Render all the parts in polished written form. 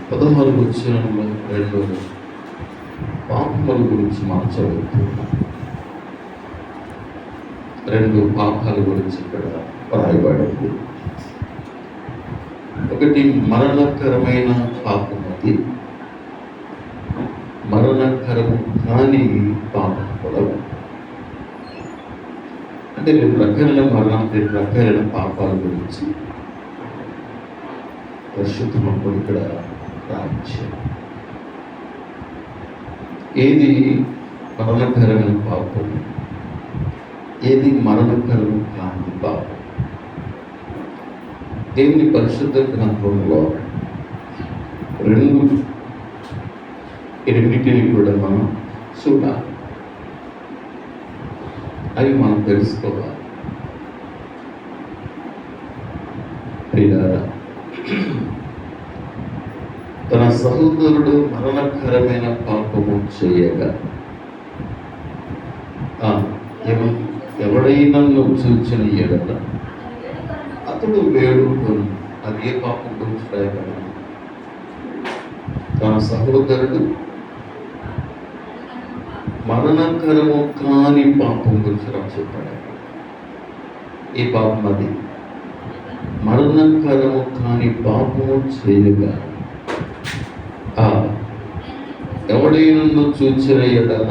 16 వచనంలో 2 పాపముల గురించి మనం చదువుతున్నాం. 2 పాపాల గురించి ఇక్కడ రాయబడింది. ఒకటి మరణకరమైన పాపం, అది మరణకరము కాని పాపం కూడా. అంటే 2 రకాలైన మరణం, 2 రకాలైన పాపాల గురించి పరిశుద్ధము ఇక్కడ రాయించారు. ఏది మరణకరమైన పాపం, ఏది మరణకరము కాని పాపం? దేవుని పరిశుద్ధ గ్రంథంలో రెండింటిని కూడా మనం చూడాలి, అవి మనం తెలుసుకోవాలి. ప్రియులారా, తన సహోదరుడు మరణకరమైన పాపము చేయగా ఎవడైనా చూచిన ఎడల అతడు వేడుకొని, అది ఏ పాపం గురించి రాయబడింది? తన సహోదరుడు మరణకరము కాని పాపం గురించి నాకు చెప్పాడు. ఈ పాపం అది మరణకరము కాని పాపము చేయగా ఎవడైనా చూచిన ఎడల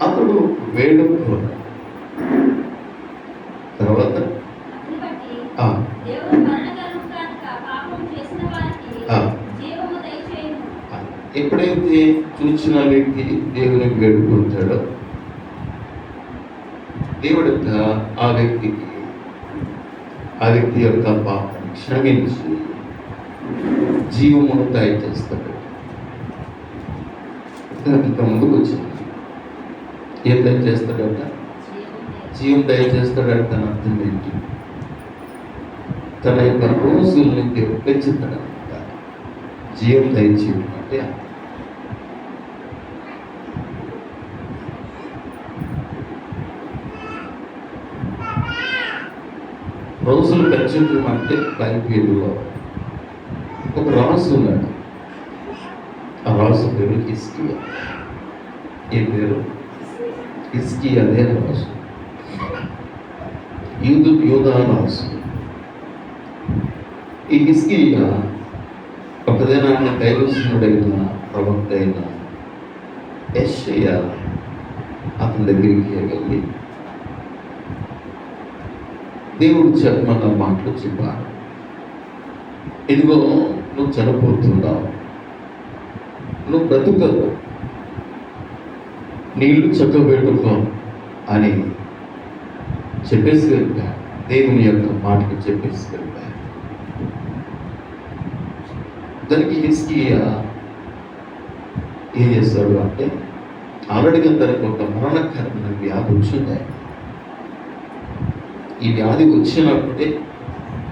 అతడు వేడుకోడు. తర్వాత ఎప్పుడైతే చూసిన వ్యక్తి దేవుని వేడుకుంటాడో, దేవుడు ఆ వ్యక్తి యొక్క పాపం క్షమించి జీవమును దయచేస్తాడు. ఇంకా ముందుకు వచ్చింది, ఏం దయచేస్తాడంట? జీవం దయచేస్తాడంట. తన అర్థం ఏంటి? తన యొక్క రోజుల్ని దేవుడు పెంచుతాడంట. జీవం దయచేయడం అంటే రోజులు పెంచడం అంటే బైబిల్లో ఒక రాజు ఉన్నాడు. ఆ రాజు పేరు హిజ్కియా. ఏ పేరు? హిజ్కియా. అదే రాజు, యూదా రాజు. ఈ హిజ్కియా ఒకదినాన్న దైవజనుడైన ప్రవక్త అయిన యెషయా అతని దగ్గరికి వెళ్ళి దేవుడు చెప్పమన్న మాటలు చెప్పారు. ఇదిగో, నువ్వు చనిపోతున్నావు, నువ్వు బ్రతుకవు, నీళ్లు చక్కబెట్టుకో అని చెప్పేసి వెళ్ళాడు. దేవుని యొక్క మాటలు చెప్పేసి వెళ్ళాడు. దానికి హిజ్కియా ఏం చేస్తాడు అంటే, ఆల్రెడీగా తనకు ఒక మరణకరమైన వ్యాధి వచ్చింది. ఈ వ్యాధి వచ్చినప్పుడే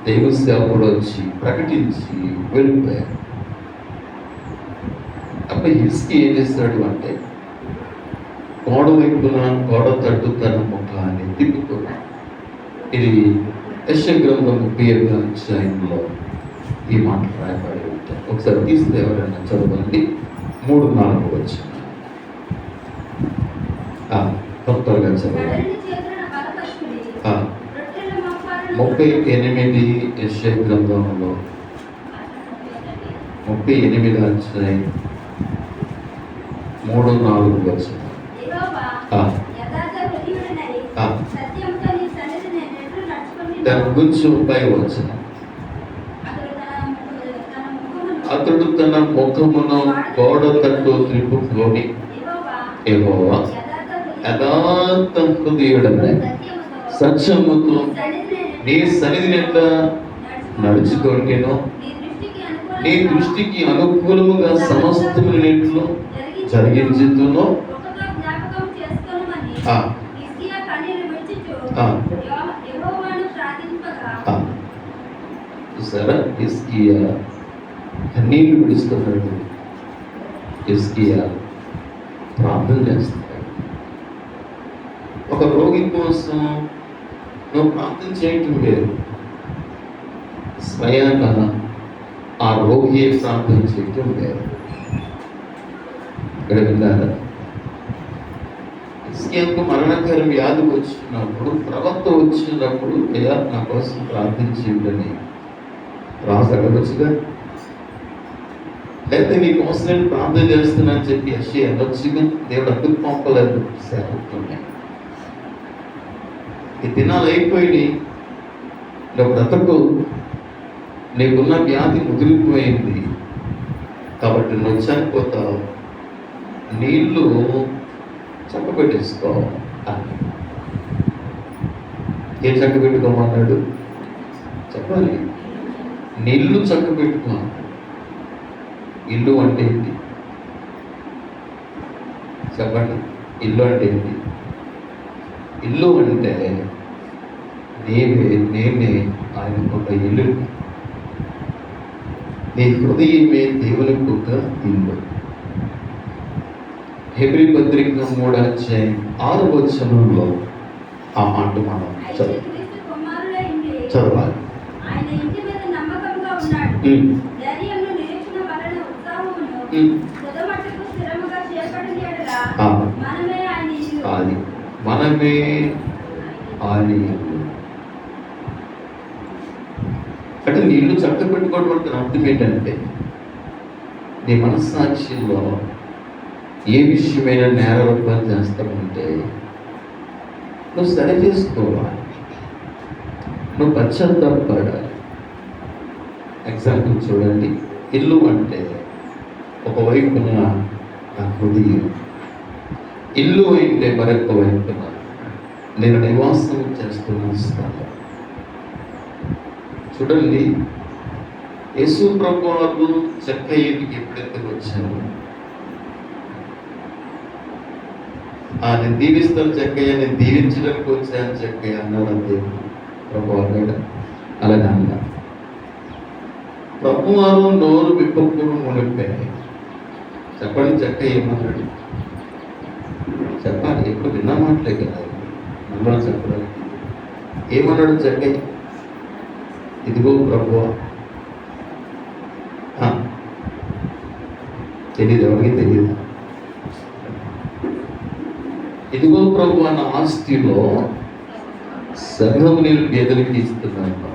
దైవ సేవకుడు వచ్చి ప్రకటించి వెళ్ళిపోయాడు. అప్పుడు హిజ్కియా ఏం చేస్తాడు అంటే, గోడ వైపున గోడ తట్టు తన ముఖాన్ని తిప్పుకున్నాడు. ఇది యెషయా గ్రంథం 37వ అధ్యాయంలో ఈ మాటలు రాయబడి ఉంటాయి. ఒకసారి తీస్తే ఎవరైనా చదవండి. 3-4 వచ్చిన త్వరగా చదవండి. 38 యెషయా గ్రంథంలో 38వ అధ్యాయం 3-4 వచ్చిన కొంచెం పై వచ్చిన, అతడు తన ముఖమును గోడ తట్టు త్రిప్పుకొని, యెహోవా యథార్థ హృదయుడనే సత్యముతో నీ సన్నిధిని ఎట్లా నడుచుకొనినో, నీ దృష్టికి అనుకూలముగా సమస్తములన్నిటిలో జరిగించుతునో. చూసారా, హిజ్కియా కన్నీళ్లు విడుస్తున్నాడు. హిజ్కియా ప్రార్థన చేస్తున్నాడు. ఒక రోగి కోసం నువ్వు ప్రార్థన చేయటం వేరు, స్వయాన ఆ రోగి ప్రార్థన చేయటం లేదు. ఇక్కడ విన్నారా? హిజ్కియాకు మరణకర వ్యాధి వచ్చినప్పుడు, ప్రవక్త వచ్చినప్పుడు అయ్యా నా కోసం ప్రార్థించిందని రాజు అడగచ్చుగా, లేకపోతే నీ కోసం నేను ప్రార్థన చేస్తున్నా అని చెప్పి యెషయా అనొచ్చుగా. దేవుడు అందుకు పంపలేదు సేవకుల్ని. ఈ దినాలు అయిపోయి నువ్వు బ్రతకు, నీకున్న వ్యాధి ముదిరిపోయింది కాబట్టి నువ్వు చనిపోతావు, నీళ్లు చక్కబెట్టేసుకో అని. ఏం చక్కబెట్టుకోమన్నాడు? చెప్పాలి. నీళ్లు చక్కబెట్టుకో. ఇల్లు అంటే ఏంటి చెప్పండి? ఇల్లు అంటే ఏంటి? ఇల్లు అంటే నేనే ఆయనకు ఒక ఇల్లు. నీ హృదయమే దేవునికి ఒక ఇల్లు. హెబ్రీ పత్రిక 3:6 ఆ మాట మనం చదవాలి. అది మనమే ఆయన అంటే నీళ్లు చక్క పెట్టుకోవడం అర్థం ఏంటంటే, నీ మనస్సాక్షిలో ఏ విషయమైనా నేరరూపం చేస్తామంటే నువ్వు సరి చేసుకోవాలి, నువ్వు పశ్చాత్తాపడాలి. ఎగ్జాంపుల్ చూడండి. ఇల్లు అంటే ఒకవైపున నా హృదయం, ఇల్లు అంటే మరొక వైపున నేను నివాసం చేస్తున్న స్థలం. చూడండి, యేసు ప్రభువు చెక్క ఇంటికి ఎప్పుడైతే వచ్చాను, నేను దీవిస్తాను చెక్కయ్య, నేను దీవించడానికి వచ్చాను చెక్కయ్య అన్నాడు. అంతే ప్రభు అన్నాడు. అలాగే అన్నారు. ప్రభువారు నోరు విప్పప్పుడు మునిపోయాయి. చెప్పండి, చెక్కయ్య ఏమన్నాడు? చెప్పాలి. ఎప్పుడు విన్నా మాటలే కదా మనం చెప్పడానికి. ఏమన్నాడు చెక్కయ్య? ఇదిగో ప్రభువా, తెలియదు, ఎవరికి తెలియదు. ఇదిగో ప్రభు అన్న ఆస్తిలో సగం నేను పేదలకి ఇస్తున్నాను.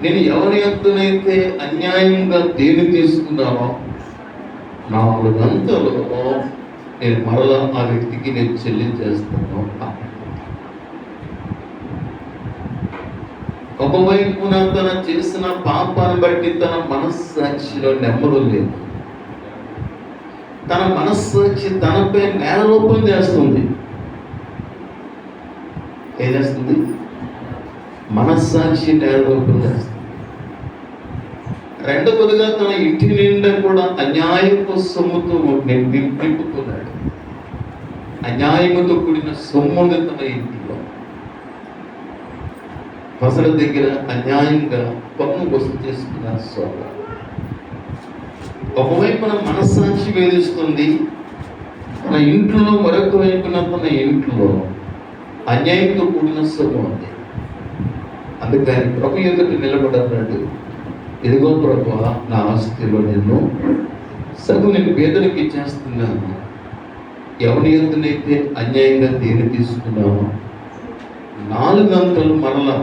నేను ఎవరి ఎంతనైతే అన్యాయంగా దేని తీసుకున్నానో 4 గంటలో నేను మరలా ఆ వ్యక్తికి నేను చెల్లించేస్తాను. ఒకవైపున తన చేసిన పాపాన్ని బట్టి తన మనస్సాక్షిలో నెమ్మది లేదు. తన మనస్సాక్షి తనపై నేరరూపం చేస్తుంది. ఏం చేస్తుంది? మనస్సాక్షి నేరరూపం చేస్తుంది. రెండవదిగా తన ఇంటి నిండా కూడా అన్యాయపు సొమ్ముతో నింపుతున్నాడు. అన్యాయముతో కూడిన సొమ్ముని తన ఇంటిలో ప్రజల దగ్గర అన్యాయంగా పన్ను వసూలు చేసుకున్న సోద. ఒకవైపున మనస్సాక్షి వేధిస్తుంది, తన ఇంట్లో మరొక వైపున తన ఇంట్లో అన్యాయంతో కూడిన సొమ్ము ఉంది. అందుకని ప్రభు ఎదుట నిలబడ్డాడు. ఇదిగో ప్రభు, నా ఆస్తిలో నేను సగం నేను పేదలకు ఇచ్చేస్తున్నాను. ఎవరి ఎదునైతే అన్యాయంగా దేని తీసుకున్నామో 4 గంటలు మరలా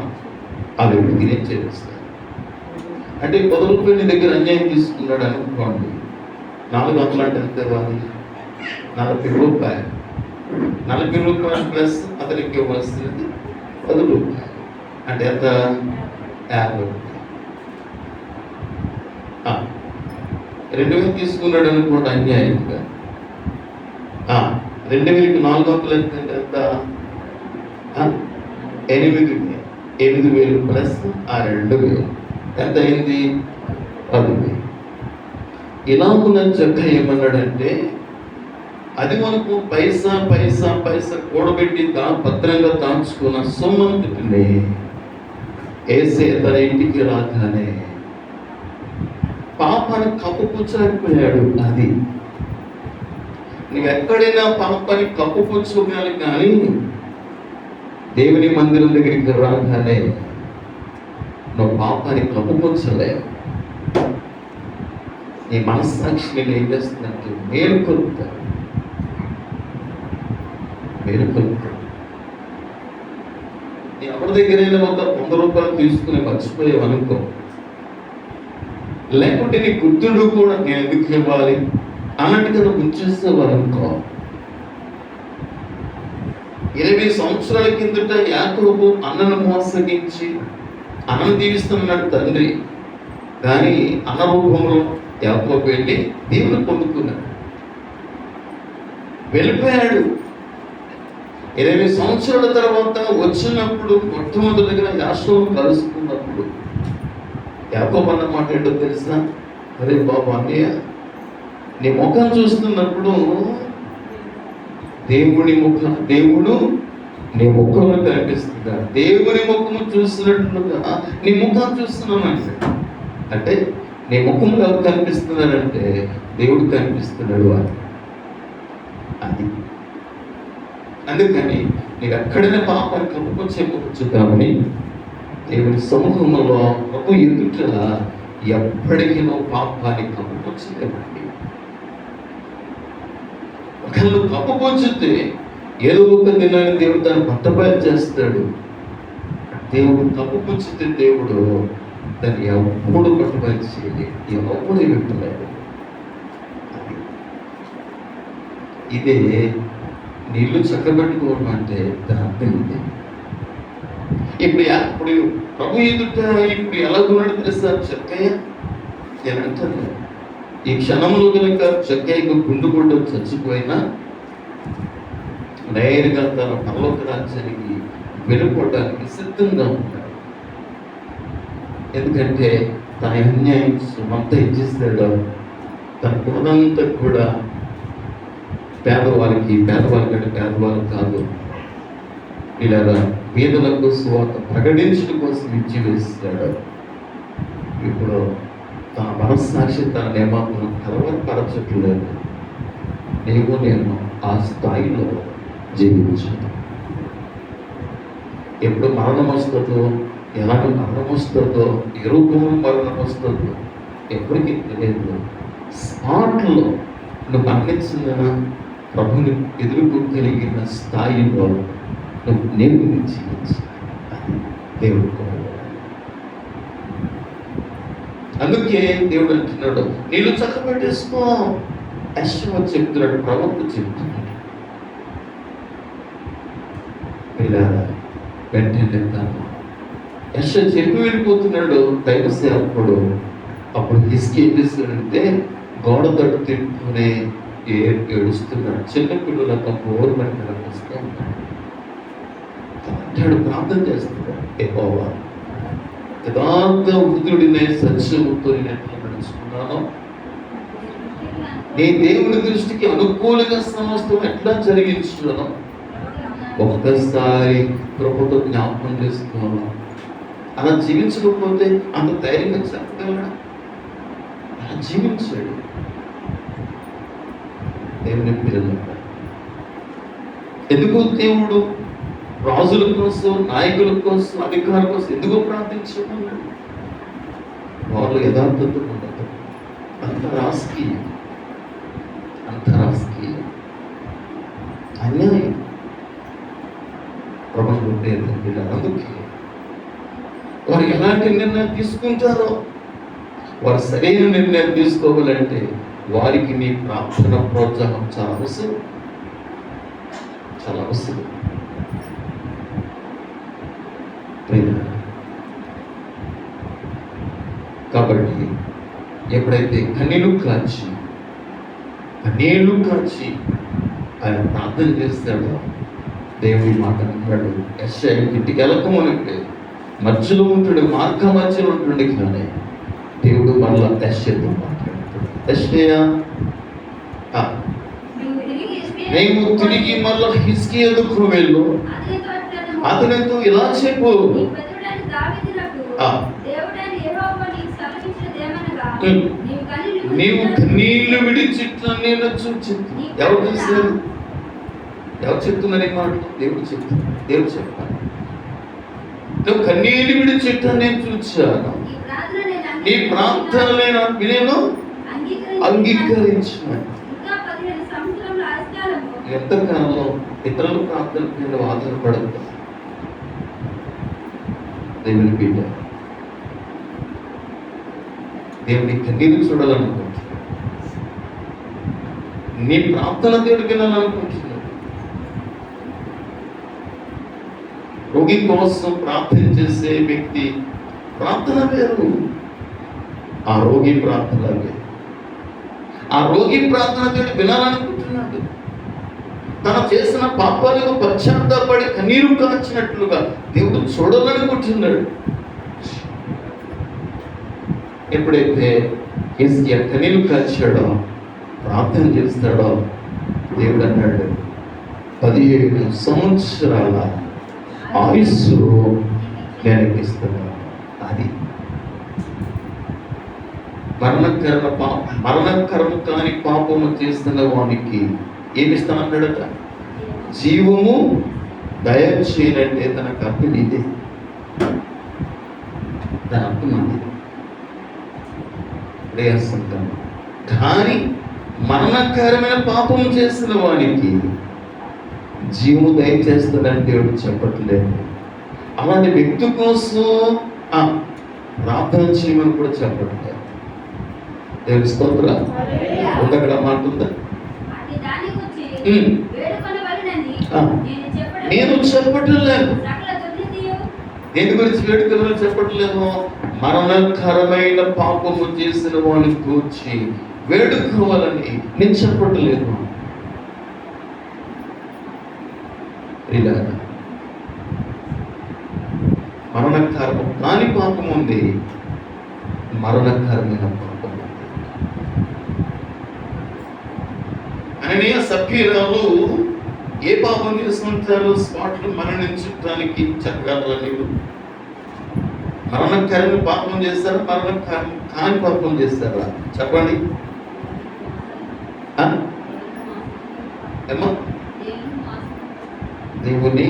ఆ వ్యక్తికి నేను చెల్లిస్తాను. అంటే 10 రూపాయలు నీ దగ్గర అన్యాయం తీసుకున్నాడు అనుకోండి, 4 గంటలు అంటే ఎంత ఇవ్వాలి? 40 రూపాయలు. 40 రూపాయలు ప్లస్ అతనికి ఇవ్వాల్సినది 10 రూపాయలు. అంటే ఎంత? 50 రూపాయలు. 2000 తీసుకున్నాడు అనుకోండి అన్యాయంగా. 2000కి 4 గంటలు ఎంత? 8,000 ప్లస్ ఆ 2,000 ఎంత అయింది? 10,000. ఇలా ఉన్న చెక్క ఏమన్నాడంటే, అది మనకు పైసా పైసా పైసా కూడబెట్టి భద్రంగా దాచుకున్న సొమ్మంతటిని ఏసే తన ఇంటికి రాగానే పాపాన్ని కప్పుపుచ్చలేకపోయాడు. అది నువ్వెక్కడైనా పాపాన్ని కప్పుపుచ్చుకోవాలి, కానీ దేవుని మందిరం దగ్గరికి రాగానే నువ్వు పాపాన్ని కప్పుకొచ్చలేవు. నీ మనస్సాక్షి ఏం చేస్తుందంటే మేలుకొలుపుతాడు. నీ ఎవరి దగ్గరైనా ఒక 100 రూపాయలు తీసుకుని మర్చిపోయావు అనుకో, లేకుంటే నీ గుర్తుడు కూడా నేను ఎందుకు ఇవ్వాలి అన్నట్టుగా నువ్వు ఉంచేస్తావు అనుకో. 20 సంవత్సరాల కిందట యాకోబు అన్నను మోసగించి అన్నను దీవిస్తున్నాడు తండ్రి, కానీ అన్న రూపంలో యాకోబు వెళ్ళి దేవుని పొందుకున్నాడు, వెళ్ళిపోయాడు. 20 సంవత్సరాల తర్వాత వచ్చినప్పుడు మొట్టమొదటిగా యాషోను కలుసుకున్నప్పుడు యాకోబు అన్న మాట ఏంటో తెలుసా? అరే బాబు అన్నయ్య, నీ ముఖం చూస్తున్నప్పుడు దేవుడు నీ ముఖంలో కనిపిస్తుందా? దేవుని ముఖము చూసినట్లుగా నీ ముఖం చూస్తున్నాను అంటే నీ ముఖం ఎవరు కనిపిస్తున్నారంటే దేవుడు కనిపిస్తున్నాడు అని. అది అందుకని నీకు ఎక్కడైనా పాపాన్ని కప్పుకొచ్చేయవచ్చు, కానీ దేవుని సమూహంలో ప్రభు ఎదుట ఎప్పటికీ నువ్వు పాపాన్ని కప్పుకొచ్చలేమండి. ఒకళ్ళు కప్పుకొచ్చితే ఏదో ఒక దినాన్ని దేవుడు దాన్ని పట్టబయలు చేస్తాడు. దేవుడు కప్పుకొచ్చితే దేవుడు దాన్ని ఎప్పుడు పట్టబయలు చేయాలి, ఎప్పుడు వింటలేదు. ఇదే నీళ్లు చక్కబెట్టుకోవడం అంటే దాని అర్థం ఇదే. ఇప్పుడు ప్రభు ఎదుట ఇప్పుడు ఎలా ఉన్నాడు తెలుసా? చక్కయ్య నేను అంటాను, ఈ క్షణంలో కనుక చక్కయ్యకు గుండు కొట్టు చచ్చిపోయినా నేరుగా తన పరలోక రాజ్యానికి వెళ్ళిపోవడానికి సిద్ధంగా ఉన్నాడు. ఎందుకంటే తన అన్యాయం అంతా ఇచ్చేస్తాడు. తన కులంతా కూడా పేదవాళ్ళకి కంటే పేదవాళ్ళు కాదు, ఇలా పేదలకు స్వార్థ ప్రకటించడం కోసం ఇచ్చి వేస్తాడు. ఇప్పుడు తన మనస్సాక్షి తన నియమాలను కలవరపరచట్లేదు. నేను ఆ స్థాయిలో జీవించాను. ఎప్పుడు మరణం వస్తుందో, ఎలాంటి మరణం వస్తుందో, ఏ రూపంలో మరణం వస్తుందో ఎప్పటికీ తెలియదు. స్పాట్లో నువ్వు మరణించిన ప్రభుని ఎదుర్కోగలిగిన స్థాయిలో నువ్వు దేవుని జీవించాలి. దేవుడు అందుకే దేవుడు అంటున్నాడు, నీళ్ళు చక్కబెట్టేసుకో. యెషయా చెప్తున్నాడు, ప్రవక్త చెప్తున్నాడు. వెంటనే యెషయా చెప్పి వెళ్ళిపోతున్నాడు దైవ సేవకుడు. అప్పుడు హిజ్కియా ఏం చేస్తున్నాడంటే గోడ తట్టు తింటూనే ఏడుస్తున్నాడు. చిన్న పిల్లల బోరు మనకి కనిపిస్తూ ఉంటాడు. అంటాడు, ప్రార్థన చేస్తున్నాడు, యెహోవా యథార్థ వృద్ధుడినే సత్యముతో నేను ఎట్లా నడుచుకున్నానో, నీ దేవుని దృష్టికి అనుకూలంగా సమస్తం ఎట్లా జరిగించున్నానో ఒక్కసారి కృపతో జ్ఞాపకం చేసుకోవాలి. అలా జీవించకపోతే అంత ధైర్యంగా చెప్పగలడా? అలా జీవించాడు. దేవుని పిల్లలు, ఎందుకు దేవుడు రాజుల కోసం, నాయకుల కోసం, అధికారుల కోసం ఎందుకు ప్రార్థించమన్నాడు? వాళ్ళు యథార్థత ఉండదు. అంత రాజకీయం అన్యాయం ప్రభుత్వం పిల్లలు. అందుకే వారు ఎలాంటి నిర్ణయం తీసుకుంటారో, వారు సరైన నిర్ణయం తీసుకోవాలంటే వారికి నీ ప్రార్థన ప్రోత్సాహం చాలా అవసరం. కాబట్టి ఎప్పుడైతే కన్నీళ్లు కాచి ఆయన ప్రార్థన చేస్తాడో దేవుడి మాట అంటాడు, యెషయా ఇంటికి వెళ్ళకమనంటే మధ్యలో ఉంటాడు, మధ్యలో ఉంటుండే. కానీ దేవుడు మళ్ళా యెషయాతో మాట్లాడతాడు, యెషయా నేను తిరిగి మళ్ళా హిజ్కియా ఎదుకు వెళ్ళు, అతనితో ఇలా చెప్పు, నీవు కన్నీళ్లు విడిచిట్ల నేను చూచి. ఎవరు చూశారు? ఎవరు చెప్తున్నారు ఈ మాట? దేవుడు చెప్తారు. దేవుడు చెప్పాలి. నువ్వు కన్నీళ్ళు విడిచిట్ట నేను చూచాను, నీ ప్రార్థనలైన నేను అంగీకరించాను. ఎంతకాలంలో ఇతరుల ప్రార్థన మీద ఆధారపడతాం? దేవుని బిడ్డ, దేవుని కన్నీరు చూడాలనుకుంటున్నాడు, నీ ప్రార్థన దేవుడికి వినాలనుకుంటున్నాడు. రోగి కోసం ప్రార్థన చేసే వ్యక్తి ప్రార్థన వేరు, ఆ రోగి ప్రార్థన వేరు. ఆ రోగి ప్రార్థన దేవుడు వినాలనుకుంటున్నాడు. తన చేసిన పాపాలకు పశ్చాత్తాపడి కన్నీరు కాచినట్లుగా దేవుడు చూడాలనుకుంటున్నాడు. ఎప్పుడైతే హిజ్కియా కన్నీరు కాచాడో, ప్రార్థన చేస్తాడో, దేవుడు అన్నాడు, 17 సంవత్సరాల ఆయుస్సు నేను ఇస్తున్నాను. అది మరణకరము కాని పాపము చేస్తున్న వానికి ఏమిస్తానన్నాడట? జీవము దయచేయాలంటే తనకు అర్థం ఇదే, దాని అర్థం అది దయాసంతాను. కానీ మరణకరమైన పాపం చేసిన వానికి జీవము దయచేస్తాడని దేవుడు చెప్పట్లేదు. అలాంటి వ్యక్తి కోసం ప్రార్థన చేయమని కూడా చెప్పట్లేదు. దేవుని స్తోత్రం. అక్కడ మాట ఉందా? నేను చెప్పటం లేదు. దేని గురించి వేడుకలను చెప్పట్లేదు? మరణకరమైన పాపము చేసిన వాడిని కూర్చి వేడుకోవాలని నేను చెప్పట్లేదు. ఇలా మరణకరము కాని పాపం ఉంది, మరణకరమైన పాపం ఉంది. అననీయ సఫీరాలు ఏ పాపం చేసుకుంటారు? స్పాట్లు మరణించడానికి చెప్పగలరు. మరణకరమైన పాపం చేస్తారా, మరణకరం కాని పాపం చేస్తారా? చెప్పండి. ఏమో దేవుని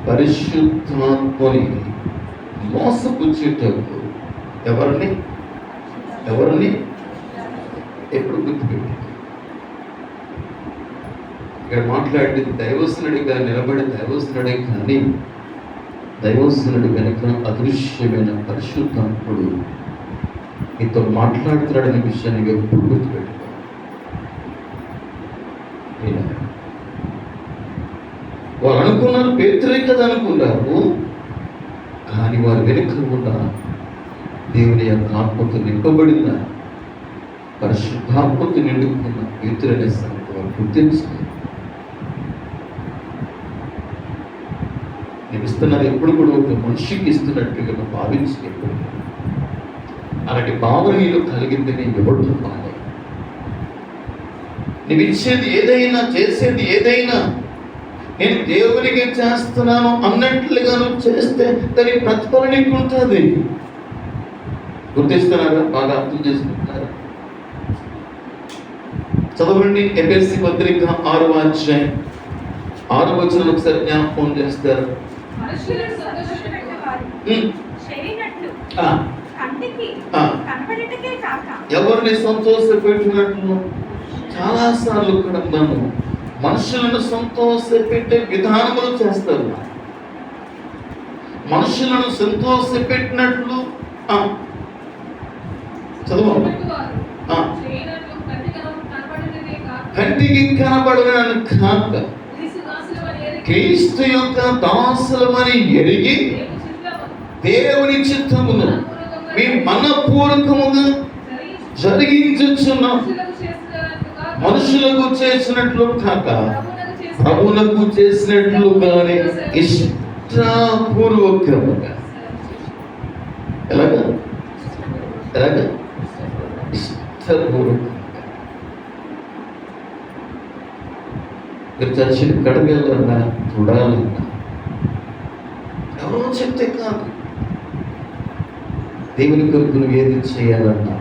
పరిశుద్ధాత్మని మోసపుచ్చేటప్పుడు ఎవరిని ఎప్పుడు గుర్తుపెట్టి ఇక్కడ మాట్లాడింది దైవస్తునుడిగా నిలబడి దైవస్తునుడే, కానీ దైవస్తునుడి వెనుక అదృశ్యమైన పరిశుద్ధాత్ముడు నీతో మాట్లాడుతున్నాడనే విషయాన్ని ఎప్పుడు గుర్తుపెట్టుకో. వారు అనుకున్నారు పేతురే కదా అనుకున్నారు, కానీ వారు వెనుక ఉన్న దేవుని యొక్క ఆత్మతో నింపబడిన పరిశుద్ధాత్మతో నిండుకున్న పేతురు అనే సంగతి వారు గుర్తించారు. నేను ఇస్తున్నది ఎప్పుడు కూడా ఒక మనిషికి ఇస్తున్నట్టుగా భావించి అలాంటి భావన నీలో కలిగింది. నేను ఇవ్వడుతున్నాను. నువ్వు ఇచ్చేది ఏదైనా, చేసేది ఏదైనా నేను దేవునికి చేస్తున్నాను అన్నట్లుగా నువ్వు చేస్తే దాని ప్రతిఫలం నీకు ఉంటుంది. గుర్తిస్తున్నారా? బాగా అర్థం చేసుకుంటున్నారా? చదవండి ఎఫెసీ పత్రిక 6వ అధ్యాయం 6వ వచనం ఒకసారి జ్ఞాపకం చేస్తారు. ఎవరిని సంతోషపెట్టినట్లు చాలా సార్లు కూడా మనం మనుషులను సంతోషపెట్టే విధానములు చేస్తారు. మనుషులను సంతోషపెట్టినట్లు చదవండి. కంటికి కనబడని కాక క్రీస్తు యొక్క దాసులమని ఎరిగి దేవుని చిత్తమును మీ మనపూర్వకముగా జరిగించుచున్న మనుషులకు చేసినట్లు కాక ప్రభువులకు చేసినట్లుగానే ఇష్టపూర్వకముగా. ఎలాగా ఇష్టపూర్వకంగా. మీరు చర్చిని కడగలన్నా చూడాలన్నా ఎవరో చెప్తే కాదు. దేవుని కొరకు నువ్వు ఏది చేయాలన్నా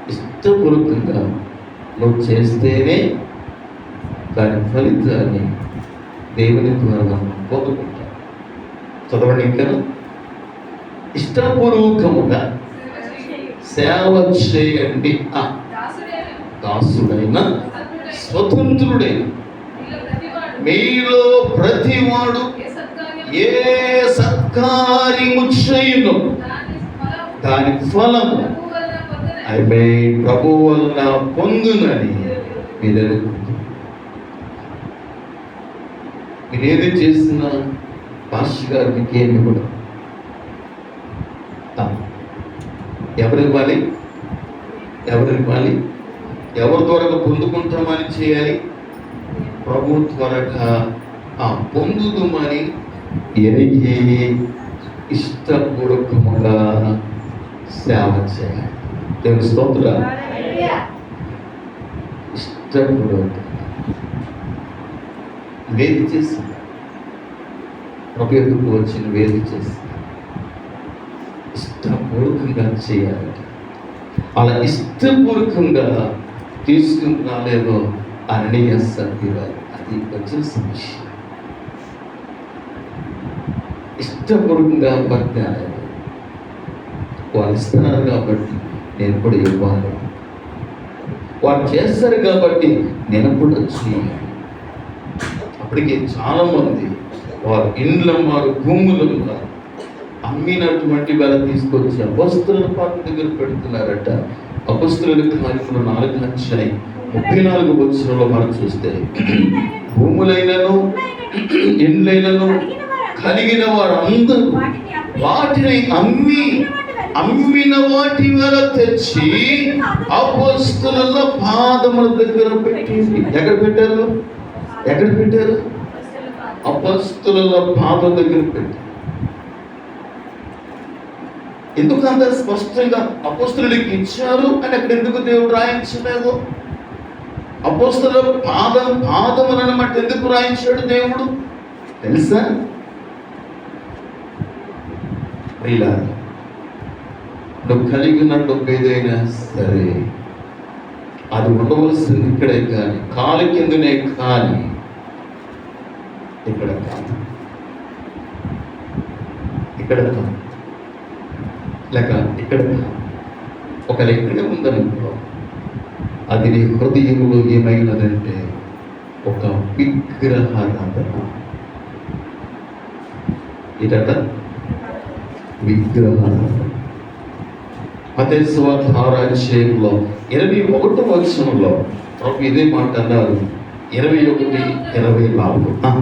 ఇష్టపూర్వకంగా నువ్వు చేస్తేనే దాని ఫలితాన్ని దేవుని ద్వారా మనం పొందుకుంటాం. చదవండి ఇంకా. ఇష్టపూర్వకముగా సేవ చేయండి, దాసుడైన స్వతంత్రుడైన మీలో ప్రతివాడు ఏ సత్కార్యము చేయును దాని ఫలము ఆమె ప్రభు వలన పొందునని మీరు అనుకుంటున్నారు. మీరు ఏది చేసినా పాస్టర్ గారు మీకేమి కూడా ఎవరివ్వాలి? ఎవరి త్వరగా పొందుకుంటామని చేయాలి? ప్రభు త్వరగా పొందుదుమని ఎరిగి ఇష్టపూర్వకముగా సేవ చేయాలి. దేవుని స్తోత్రం. ఇష్టపూర్వకంగా వేది చేసి ప్రభు ఎదుకు వచ్చిన వేది చేసి ఇష్టపూర్వకంగా చేయాలి. అలా ఇష్టపూర్వకంగా తీసుకుని రాలేదో అరణ్య సభ్యురాలు, అది వచ్చిన సమస్య. ఇష్టపూర్వకంగా భక్తి అనేది వాళ్ళు ఇస్తున్నారు కాబట్టి నేను కూడా ఇవ్వాలి, వాళ్ళు చేస్తారు కాబట్టి నేను కూడా చేయాలి. అప్పటికి చాలా మంది వారు ఇండ్ల వారు భూములు అమ్మినటువంటి వేళ తీసుకొచ్చి అపొస్తలుల పాత్ర దగ్గర పెడుతున్నారట. అపొస్తలుల కార్యములు 4:34 మనం చూస్తే భూములైనను ఇండ్లైనను కలిగిన వారు అందరూ వాటిని అమ్మిన వాటి వేళ తెచ్చి అపొస్తలుల పాదముల దగ్గర పెట్టింది. ఎక్కడ పెట్టారు? అపొస్తలుల పాదం దగ్గర పెట్టి. ఎందుకు అంత స్పష్టంగా అపొస్తలులకు ఇచ్చారు అని అక్కడ ఎందుకు దేవుడు రాయించలేదు? అపొస్తలుల పాదములను అన్నమాట ఎందుకు రాయించాడు దేవుడు తెలుసా? ఇలా నువ్వు కలిగిన డబ్బు ఏదైనా సరే అది ఉండవలసింది ఇక్కడే కానీ, కాలు కిందనే కానీ ఇక్కడ కాదు, లేక ఇక్కడ ఒకవేళ ఇక్కడే ఉందనుకో, అది నీ హృదయంలో ఏమైనదంటే ఒక విగ్రహారాధన. ఇదట విగ్రహారాధన. మత్తయి సువార్త 6:21 ప్రభు ఇదే మాట అన్నారు. 21-24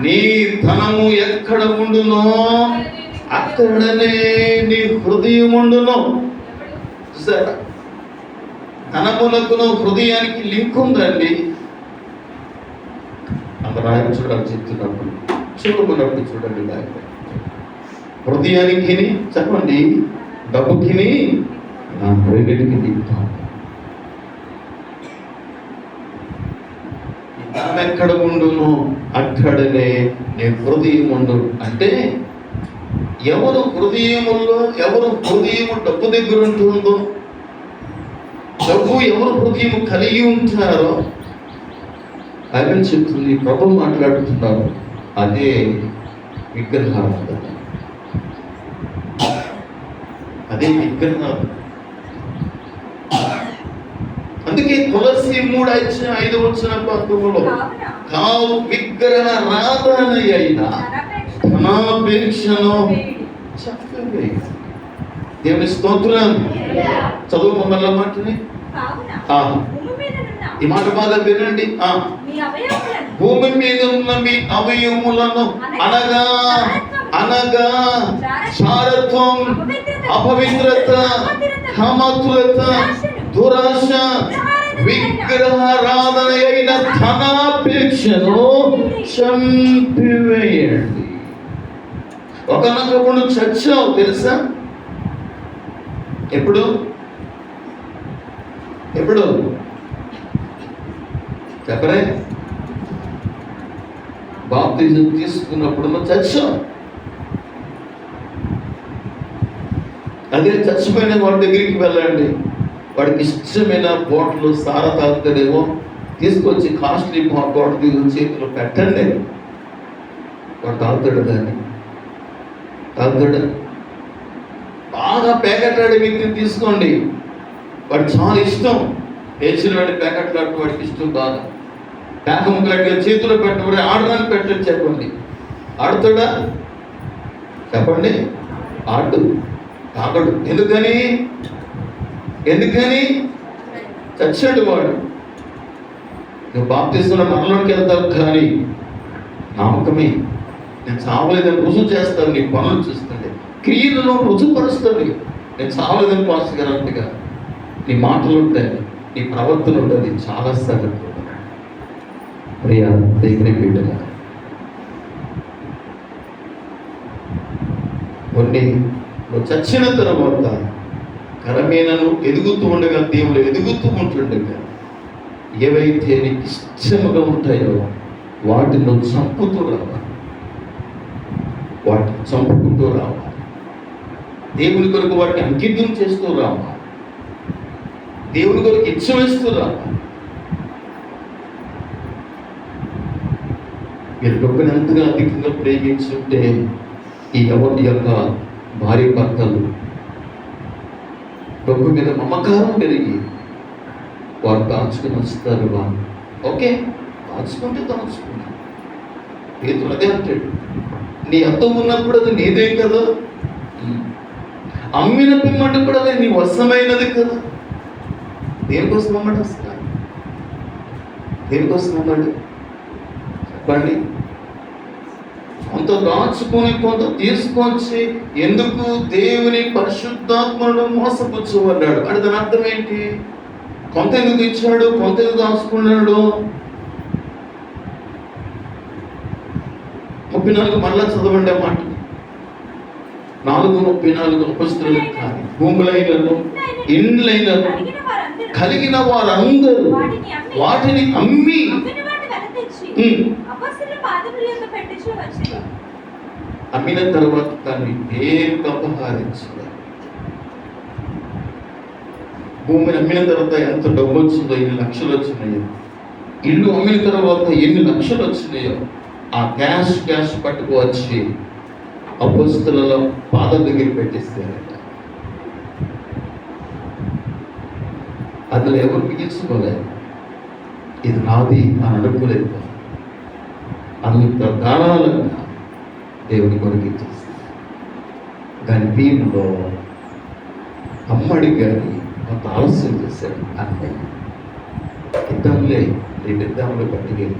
నీ ధనము ఎక్కడ ఉండునో అక్కడనే నీ హృదయం ఉండును. చూసారా? ధనమునకును హృదయానికి లింక్ ఉందండి. అంత రాయలు చూడాలి చెప్తున్నప్పుడు చూడండి రాయలు. హృదయానికి చెప్పండి, డబ్బుకి రెండింటికి లింక్. ధనం ఎక్కడ ఉండును అక్కడనే నీ హృదయం ఉండు. అంటే ఎవరు హృదయము డబ్బు దగ్గర ఉంటుందో, డబ్బు ఎవరు హృదయం కలిగి ఉంటారో బైబిల్ చెప్తుంది, ప్రభు మాట్లాడుతున్నారు. అదే విగ్రహారాధన. అందుకే కొలస్సీ 3:5 కావు విగ్రహారాధన అయినా ధనాపేక్షను చక్కగా. దేవుని స్తోత్రం. చదువు మమ్మల్ని మాటని ఈ మాట బాగా వినండి. భూమి మీద ఉన్న మీ అవయవములను అనగా శారత్వం, అపవిత్రత, కామతులత, దురాశ, విగ్రహారాధన అయిన ధనాపేక్షను చంపివేయండి. ఒకనొకప్పుడు చచ్చావు తెలుసా? ఎప్పుడు చెప్పరే? బాప్తిజం తీసుకున్నప్పుడు నువ్వు చచ్చావు. అదే చచ్చిపోయిన వాడి దగ్గరికి వెళ్ళండి. వాడికి ఇష్టమైన బోట్లు సారా తాగుతాడేమో, తీసుకొచ్చి కాస్ట్లీ గోడ చేతిలో పెట్టండి, వాడు తాగుతాడు. దాన్ని తాగుతాడు. బాగా ప్యాకెట్లాడే వ్యక్తిని తీసుకోండి, వాడికి చాలా ఇష్టం. ఏసీలు వాడి ప్యాకెట్లాడు, వాడికి ఇష్టం బాగా. ప్యాక్ ముక్కలకి చేతిలో పెట్టబడి ఆడడానికి పెట్టచ్చు చెప్పండి, ఆడుతాడా? చెప్పండి, ఆడు. తాగడు. ఎందుకని చచ్చాడు వాడు. నువ్వు బాప్తిస్మలో మనలోకి వెళ్తావు, కానీ నమ్మకమే నేను చావలేదని రుజువు చేస్తాను. నీ పనులు చూస్తుంటే క్రియలను రుజువుపరుస్తుంది. నేను చావలేదని పాస్టర్ గారు అంతగా నీ మాటలు ఉంటాయి, నీ ప్రవర్తన ఉంటుంది. చాలా సగటు ప్రియా దేవుని బిడ్డగా కొన్ని నువ్వు చచ్చిన తర్వాత కరమేనను ఎదుగుతూ ఉండగా, దేవుడు ఎదుగుతూ ఉంటుండగా ఏవైతే నీకు ఇష్టముగా ఉంటాయో వాటిని నువ్వు చంపుతూ రావాలి. వాటిని చంపుకుంటూ రావాలి. దేవుని కొరకు వాటిని అంకితం చేస్తూ రావాలి. దేవుని కొరకు ఇచ్చ వేస్తూ రావాలి. మీరు డబ్బుని ఎంతగా అధికంగా ప్రేమించుంటే ఈ ఎవరి యొక్క భార్య భర్తలు డబ్బు మీద మమకారం పెరిగి వారు దాచుకుని వస్తారు. వాళ్ళు ఓకే, దాచుకుంటే దాచుకున్నా. పేతురు అదే అంటాడు, నీ అర్థం ఉన్నప్పుడు అది నీదే కదా, అమ్మిన పిమ్మట కూడా అది నీ వశమైనది కదా. దేనికోసం అమ్మాడు అసలు? దేనికోసం అమ్మాడు చెప్పండి? కొంత దాచుకుని కొంత తీసుకొచ్చి ఎందుకు? దేవుని పరిశుద్ధాత్మను మోసపుచ్చుకున్నాడు. అంటే దాని అర్థం ఏంటి? కొంత ఎందుకు ఇచ్చాడు, కొంత ఎందుకు దాచుకున్నాడు? 34 మళ్ళా చదవండి ఆ మాట. 4:34 అపొస్తలులు కానీ భూములైనను ఇండ్లైనను కలిగిన వారందరూ వాటిని అమ్మి అమ్మిన తర్వాత దాన్ని పేరుకు అపహరించారు. భూమిని అమ్మిన తర్వాత ఎంత డబ్బు వచ్చిందో, ఎన్ని లక్షలు వచ్చినాయో, ఇల్లు అమ్మిన తర్వాత ఎన్ని లక్షలు వచ్చినాయో ఆ క్యాష్ పట్టుకువచ్చి అపొస్తలుల పాదం దగ్గర పెట్టేస్తారట. అందులో ఎవరు మిగిల్చుకోలేదు. ఇది నాది అని అనుకోలేదు. అంత దానాలంగా దేవుని కొరకు ఇచ్చేస్తారు. దాని దీనిలో అమ్మడి గారి కొంత ఆలస్యం చేశాడు. అంటే ఇద్దాంలే, రేపిద్దాంలో పట్టుకెళ్ళి,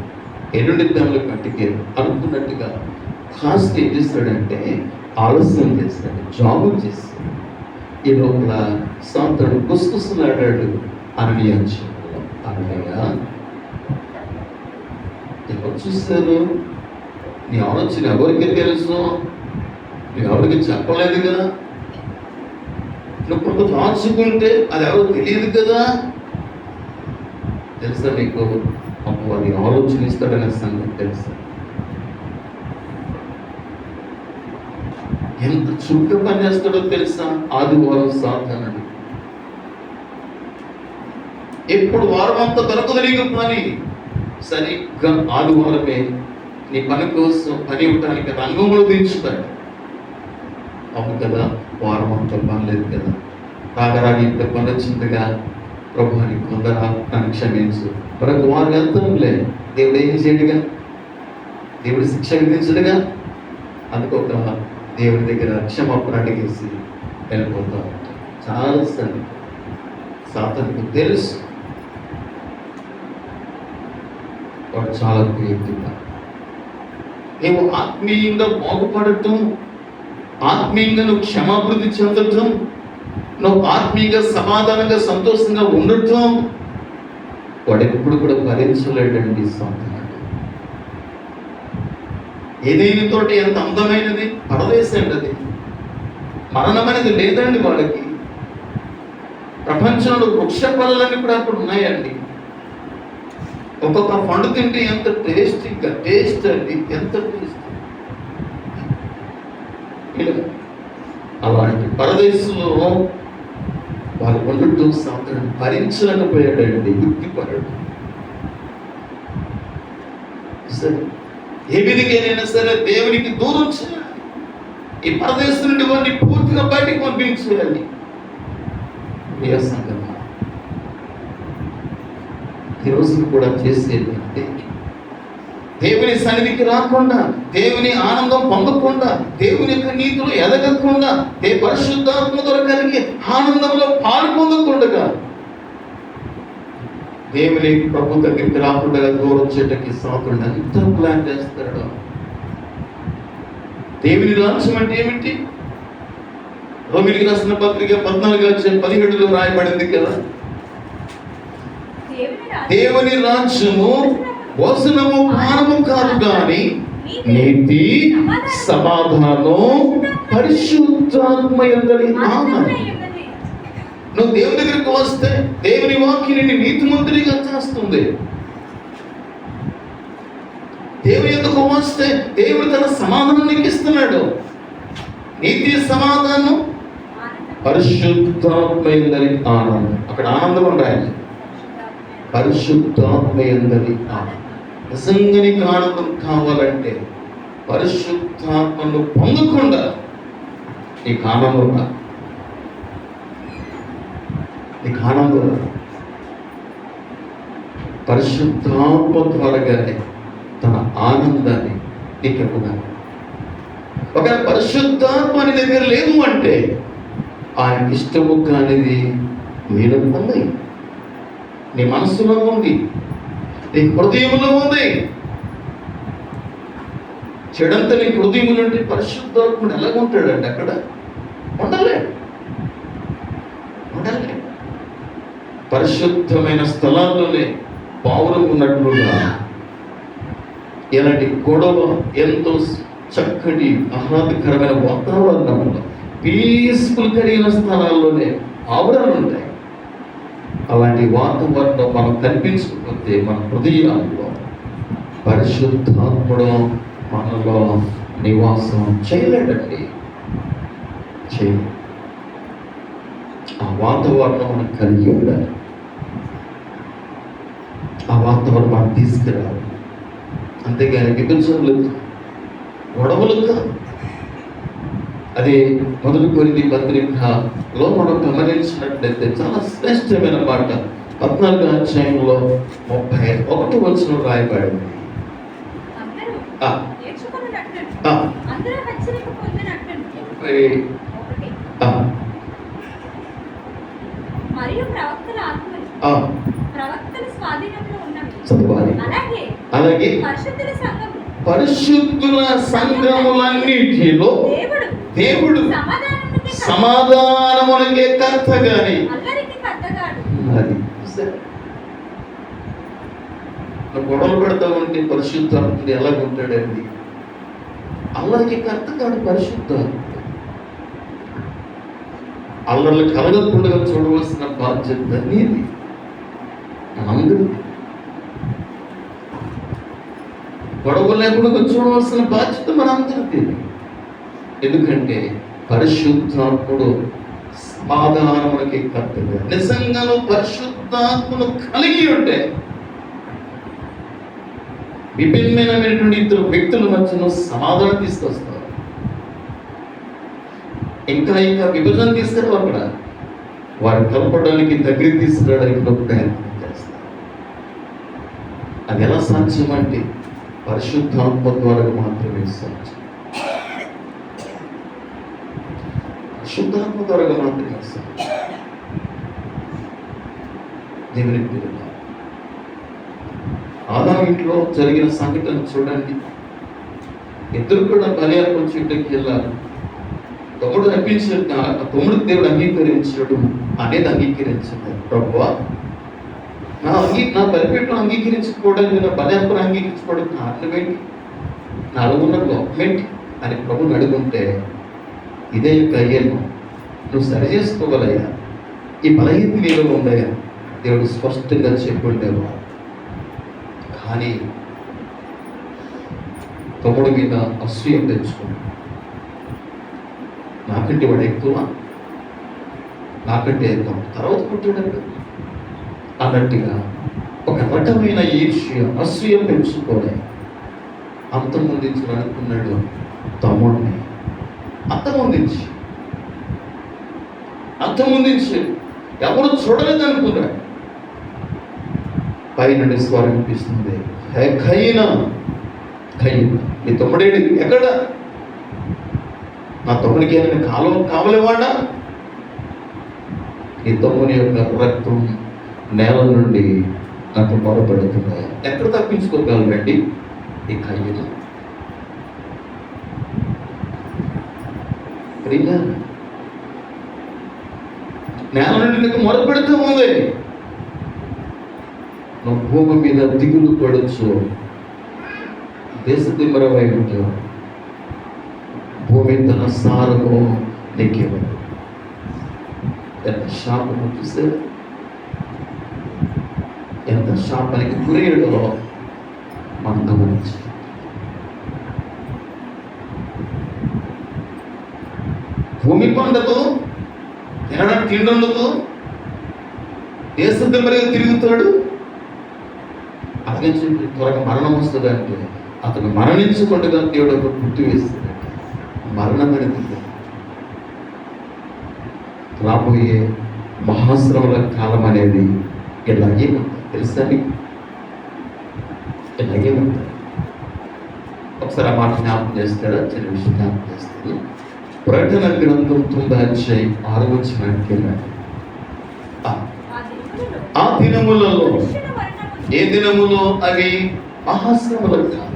ఎల్లుండిద్దాంలో పట్టుకెళ్ళి అనుకున్నట్టుగా కాస్త ఏం చేస్తాడంటే ఆలస్యం చేస్తాడు, జాబు చేస్తాడు. ఈ లోపల సాంతడు గుసగుసలాడాడు అననీయ విషయంలో. అననీయ, ఎవరు చూస్తారు? నీ ఆలోచన ఎవరికి తెలుసు? నువ్వు ఎవరికి చెప్పలేదు కదా. నువ్వు కొంత దాచుకుంటే అది ఎవరో తెలియదు కదా. తెలుసా నీకు? అప్పుడు అది ఆలోచన ఇస్తాడనే సంగతి తెలుసా? ఎంత చుట్టూ పని చేస్తాడో తెలుసా? ఆదివారం సాధనడు ఎప్పుడు వారం అంతా దొరకదు నీకు పని. సరిగ్గా ఆదివారమే నీ పని కోసం పని ఇవ్వటానికి రంగంలో దించుతాడు. అవును కదా, వారం అంతా పని లేదు కదా, తాగరాని ఇంత పని వచ్చిందిగా, ప్రభు అని కొందరా నన్ను క్షమించు. మరొక వారం వెళ్తాంలే, దేవుడు ఏం చేయడుగా, దేవుడు శిక్ష విధించడుగా. అందుకొక దేవుడి దగ్గర క్షమాపణ అడిగేసి వెళ్ళిపోతా ఉంటాడు. చాలా సాతానుకు తెలుసు వాడు చాలా ప్రియత. నీవు ఆత్మీయంగా బాగుపడటం, ఆత్మీయంగా నువ్వు క్షమాభివృద్ధి చెందటం, నువ్వు ఆత్మీయంగా సమాధానంగా సంతోషంగా ఉండటం వాడు ఎప్పుడు కూడా భరించలేడండి. సాతానుడు ఏదైనా తోటి ఎంత అందమైనది పరదేశండి, అది మరణం అనేది లేదండి వాళ్ళకి. ప్రపంచంలో వృక్ష ఫలాలన్నీ కూడా అక్కడ ఉన్నాయండి. ఒక్కొక్క పండు తింటే ఎంత టేస్ట్ అండి, ఎంత టేస్ట్. ఇలా అలాంటి పరదేశంలో వాళ్ళు ఉండటం సాతానుడు భరించలేకపోయాడండి. యుక్తిపరుడు సరే ఏ విధికైనా సరే దేవునికి దూరం చేయాలి. ఈ పరదేశం నుండి వారిని పూర్తిగా బయటికి పంపించేయాలి. ఏ సంగతి ఈరోజు కూడా చేసేది అంటే దేవుని సన్నిధికి రాకుండా, దేవుని ఆనందం పొందకుండా, దేవుని యొక్క నీతిలో ఎదగకుండా, పరిశుద్ధాత్మ ద్వారా కలిగి ఆనందంలో పాలు పొందకుండా, దేవుని ప్రభు దగ్గరికి రాకుండా దూరం చేయడానికి సాకుడు ఎంత ప్లాన్ చేస్తాడు. దేవుని రాజ్యం అంటే ఏమిటి? రోమిలికి రాసిన పత్రిక 14:17 రాయబడింది కదా, దేవుని రాజ్యము భోజనము పానము కాదు కానీ నీతి, సమాధానం, పరిశుద్ధాత్మ యందలి ఆనందం. నువ్వు దేవుని దగ్గరికి వస్తే దేవుని వాక్యం నిన్ను నీతిమంతుడిగా చేస్తుంది. దేవుని ఎందుకు వస్తే దేవుడు తన సమాధానం నీకు ఇస్తున్నాడు. నీతి, సమాధానం, పరిశుద్ధాత్మ యందలి ఆనందం. అక్కడ ఆనందం రాయాలి. పరిశుద్ధాత్మ యందలి ఆనందం. నిజంగా నీకు ఆనందం కావాలంటే పరిశుద్ధాత్మను పొందకుండా నీకు ఆనందం రా. నీకు ఆనందం రా. పరిశుద్ధాత్మ ద్వారాగానే తన ఆనందాన్ని నీకు ఇవ్వగలడు. ఒకవేళ పరిశుద్ధాత్మ నీ దగ్గర లేదు అంటే ఆయన ఇష్టము కానిది మీరు ఉంది, నీ మనస్సులో ఉంది, నీ హృదయంలో ఉంది. చెడంతా నీ హృదయంలో ఉంటే పరిశుద్ధాత్ముడు ఎలాగ ఉంటాడంటే అక్కడ ఉండలే. పరిశుద్ధమైన స్థలాల్లోనే పావురం ఉన్నట్లుగా ఎలాంటి గొడవ, ఎంతో చక్కటి ఆహ్లాదకరమైన వాతావరణంలో పీస్ఫుల్ కలిగిన స్థలాల్లోనే పావురాలు ఉంటాయి. అలాంటి వాతావరణం మనం కనిపించకపోతే మన హృదయాల్లో పరిశుద్ధాత్ముడు మనలో నివాసం చేయలేడండి. చేయలేదు. ఆ వాతావరణం మనం కలిగి ఉండాలి. ఆ వాతావరణం మనం తీసుకురావాలి. అంతేగాని విభజనలు, గొడవలు కాదు. అదే 1 కొరింథీ పత్రికలో మనం గమనించినట్లయితే చాలా శ్రేష్టమైన మాట 14:31 రాయబడింది. అలాగే పరిశుద్ధుల సంఘములన్నిటిలో దేవుడు సమాధానమునకే కర్త గాని అది గొడవలు పెడతా ఉంటే పరిశుద్ధాత్ముడు ఎలాగుంటాడండి? అల్లరికి కర్త కాడు పరిశుద్ధాత్ముడు. అల్లర్లు కలగకుండా చూడవలసిన బాధ్యత నీది, అందరిది. గొడవ లేకుండా చూడవలసిన బాధ్యత మనందరిది. ఎందుకంటే పరిశుద్ధాత్ముడు సమాధానములకి కర్తగా. నిజంగా నువ్వు పరిశుద్ధాత్మను కలిగి ఉంటే విభిన్నమైనటువంటి ఇద్దరు వ్యక్తుల మధ్యలో సమాధానం తీసుకొస్తావు. ఇంకా విభజన తీసుకురావు. అక్కడ వారు కలపడానికి, దగ్గరికి తీసుకురావడానికి నువ్వు ప్రయత్నం చేస్తావు. అది ఎలా సాధ్యం అంటే పరిశుద్ధాత్మ ద్వారా మాత్రమే సాధ్యం. పరిశుద్ధాత్మ ద్వారా మాత్రమే సాధ్యం. దేవుని పిల్లలు, ఆదాము ఇంట్లో జరిగిన సంఘటన చూడండి. ఇద్దరు కూడా బలి అర్పించడానికి వెళ్ళారు. తమ్ముడు అర్పించాడు, తమ్ముడు దేవుడు అంగీకరించాడు అనేది అంగీకరించాడు. ప్రభువా, నా బలిపీఠం అంగీకరించకపోవడానికి, నా బలి అర్పణ అంగీకరించుకోవడం కారణం ఏంటి? నాలో ఉన్న లోపం ఏంటి అని ప్రభుని అడుగుంటే, ఇదే యొక్క అయ్యను నువ్వు సరి చేసుకోగలయ్యా, ఈ బలహీనత నీలో ఉందయ్యా దేవుడు స్పష్టంగా చెప్పుండేవా. కానీ తమ్ముడి మీద అసూయం తెచ్చుకున్నాడు. నాకంటే వాడు ఎక్కువ, నాకంటే తర్వాత పుట్టాడు అన్నట్టుగా ఒక రకమైన ఈర్ష్య, అసూయం పెంచుకోలే అంతమొందించాలనుకున్నాడు తమ్ముడిని. అంతమొందించి ఎవరు చూడలేదు అనుకున్నాడు. పైన స్వరం వినిపిస్తుంది, హే కయీనా, నీ తమ్ముడేడి, ఎక్కడ? నా తమ్ముడికి నేను కావలేవాడా? నీ తమ్ముని యొక్క రక్తం నేల నుండి నాకు మొరపెడుతున్నాయి. ఎక్కడ తప్పించుకోగలరండి ఈ కయ్యను? నేల నుండి నీకు మొరపెడుతూ ఉంది. నువ్వు భూమి మీద దిగులు పడచ్చు, దేశ దిమ్మరమై ఉంటావు. భూమి తన సారము నీకేమదు. ఎంత శాపము చూస్తే, ఎంత శాపానికి గురయ్యడో మనం గమనించి, భూమి పండదు, తినడానికి తిండి ఉండదు, దేశ దిమ్మరగా తిరుగుతాడు. అలాగే త్వరగా మరణం వస్తుంది అంటే అతను మరణించకుండా దేవుడు ఒక గుర్తు వేస్తాడు. మరణం అనేది రాబోయే మహాశ్రమల కాలం అనేది ఇలాగే ఉంటుంది. తెలుసా నీకు? ఇలాగే ఉంటుంది. ఒకసారి ఆ మాట జ్ఞాపకం చేస్తారా? చిన్న విషయం జ్ఞాపకం చేస్తాను. ప్రకటన గ్రంథం 9:6 ఆ దినములలో, ఏ దినములో? అవి మహాశ్రమల కాలం.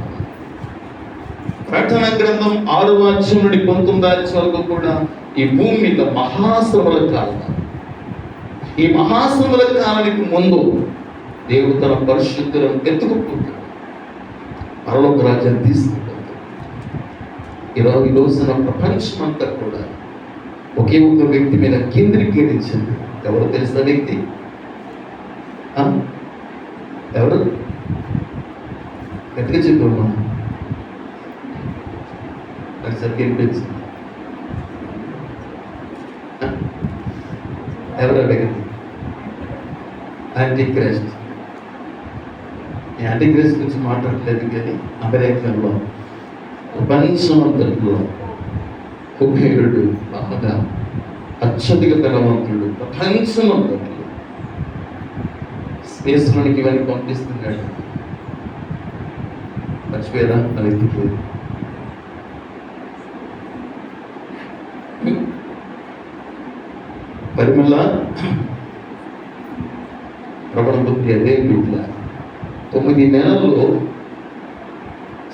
ప్రకటన గ్రంథం 6:19 వరకు కూడా ఈ భూమి మీద మహాశ్రమల కాలం. ఈ మహాశ్రమల కాలానికి ముందు దేవుడు తన పరిశుద్ధులను ఎత్తుకుపోతాడు, పరలోక రాజ్యాన్ని తీసుకుంటాడు. ఈ రోజున ప్రపంచం అంతా కూడా ఒకే ఒక వ్యక్తి మీద కేంద్రీకరించింది. ఎవరు తెలుసా వ్యక్తి? ఎవరు? గట్టిగా చెప్పమ్మా, ఒకసారి వినిపించు. ఎవరు వ్యక్తి? Anti Christ. యాంటీ క్రైస్ట్ గురించి మాట్లాడలేదు కానీ అమెరికాలో ప్రపంచమంతట్లో కుబేరుడు, బాగా అత్యధిక ధనవంతుడు, ప్రపంచమంతట్లో స్పేస్లోనికి ఇవన్నీ పంపిస్తున్నాడు. మర్చిపోయారా? అది ఎత్తిపోయింది. పరిమళ ప్రబలబుద్ధి అదే బిడ్డ 9 నెలల్లో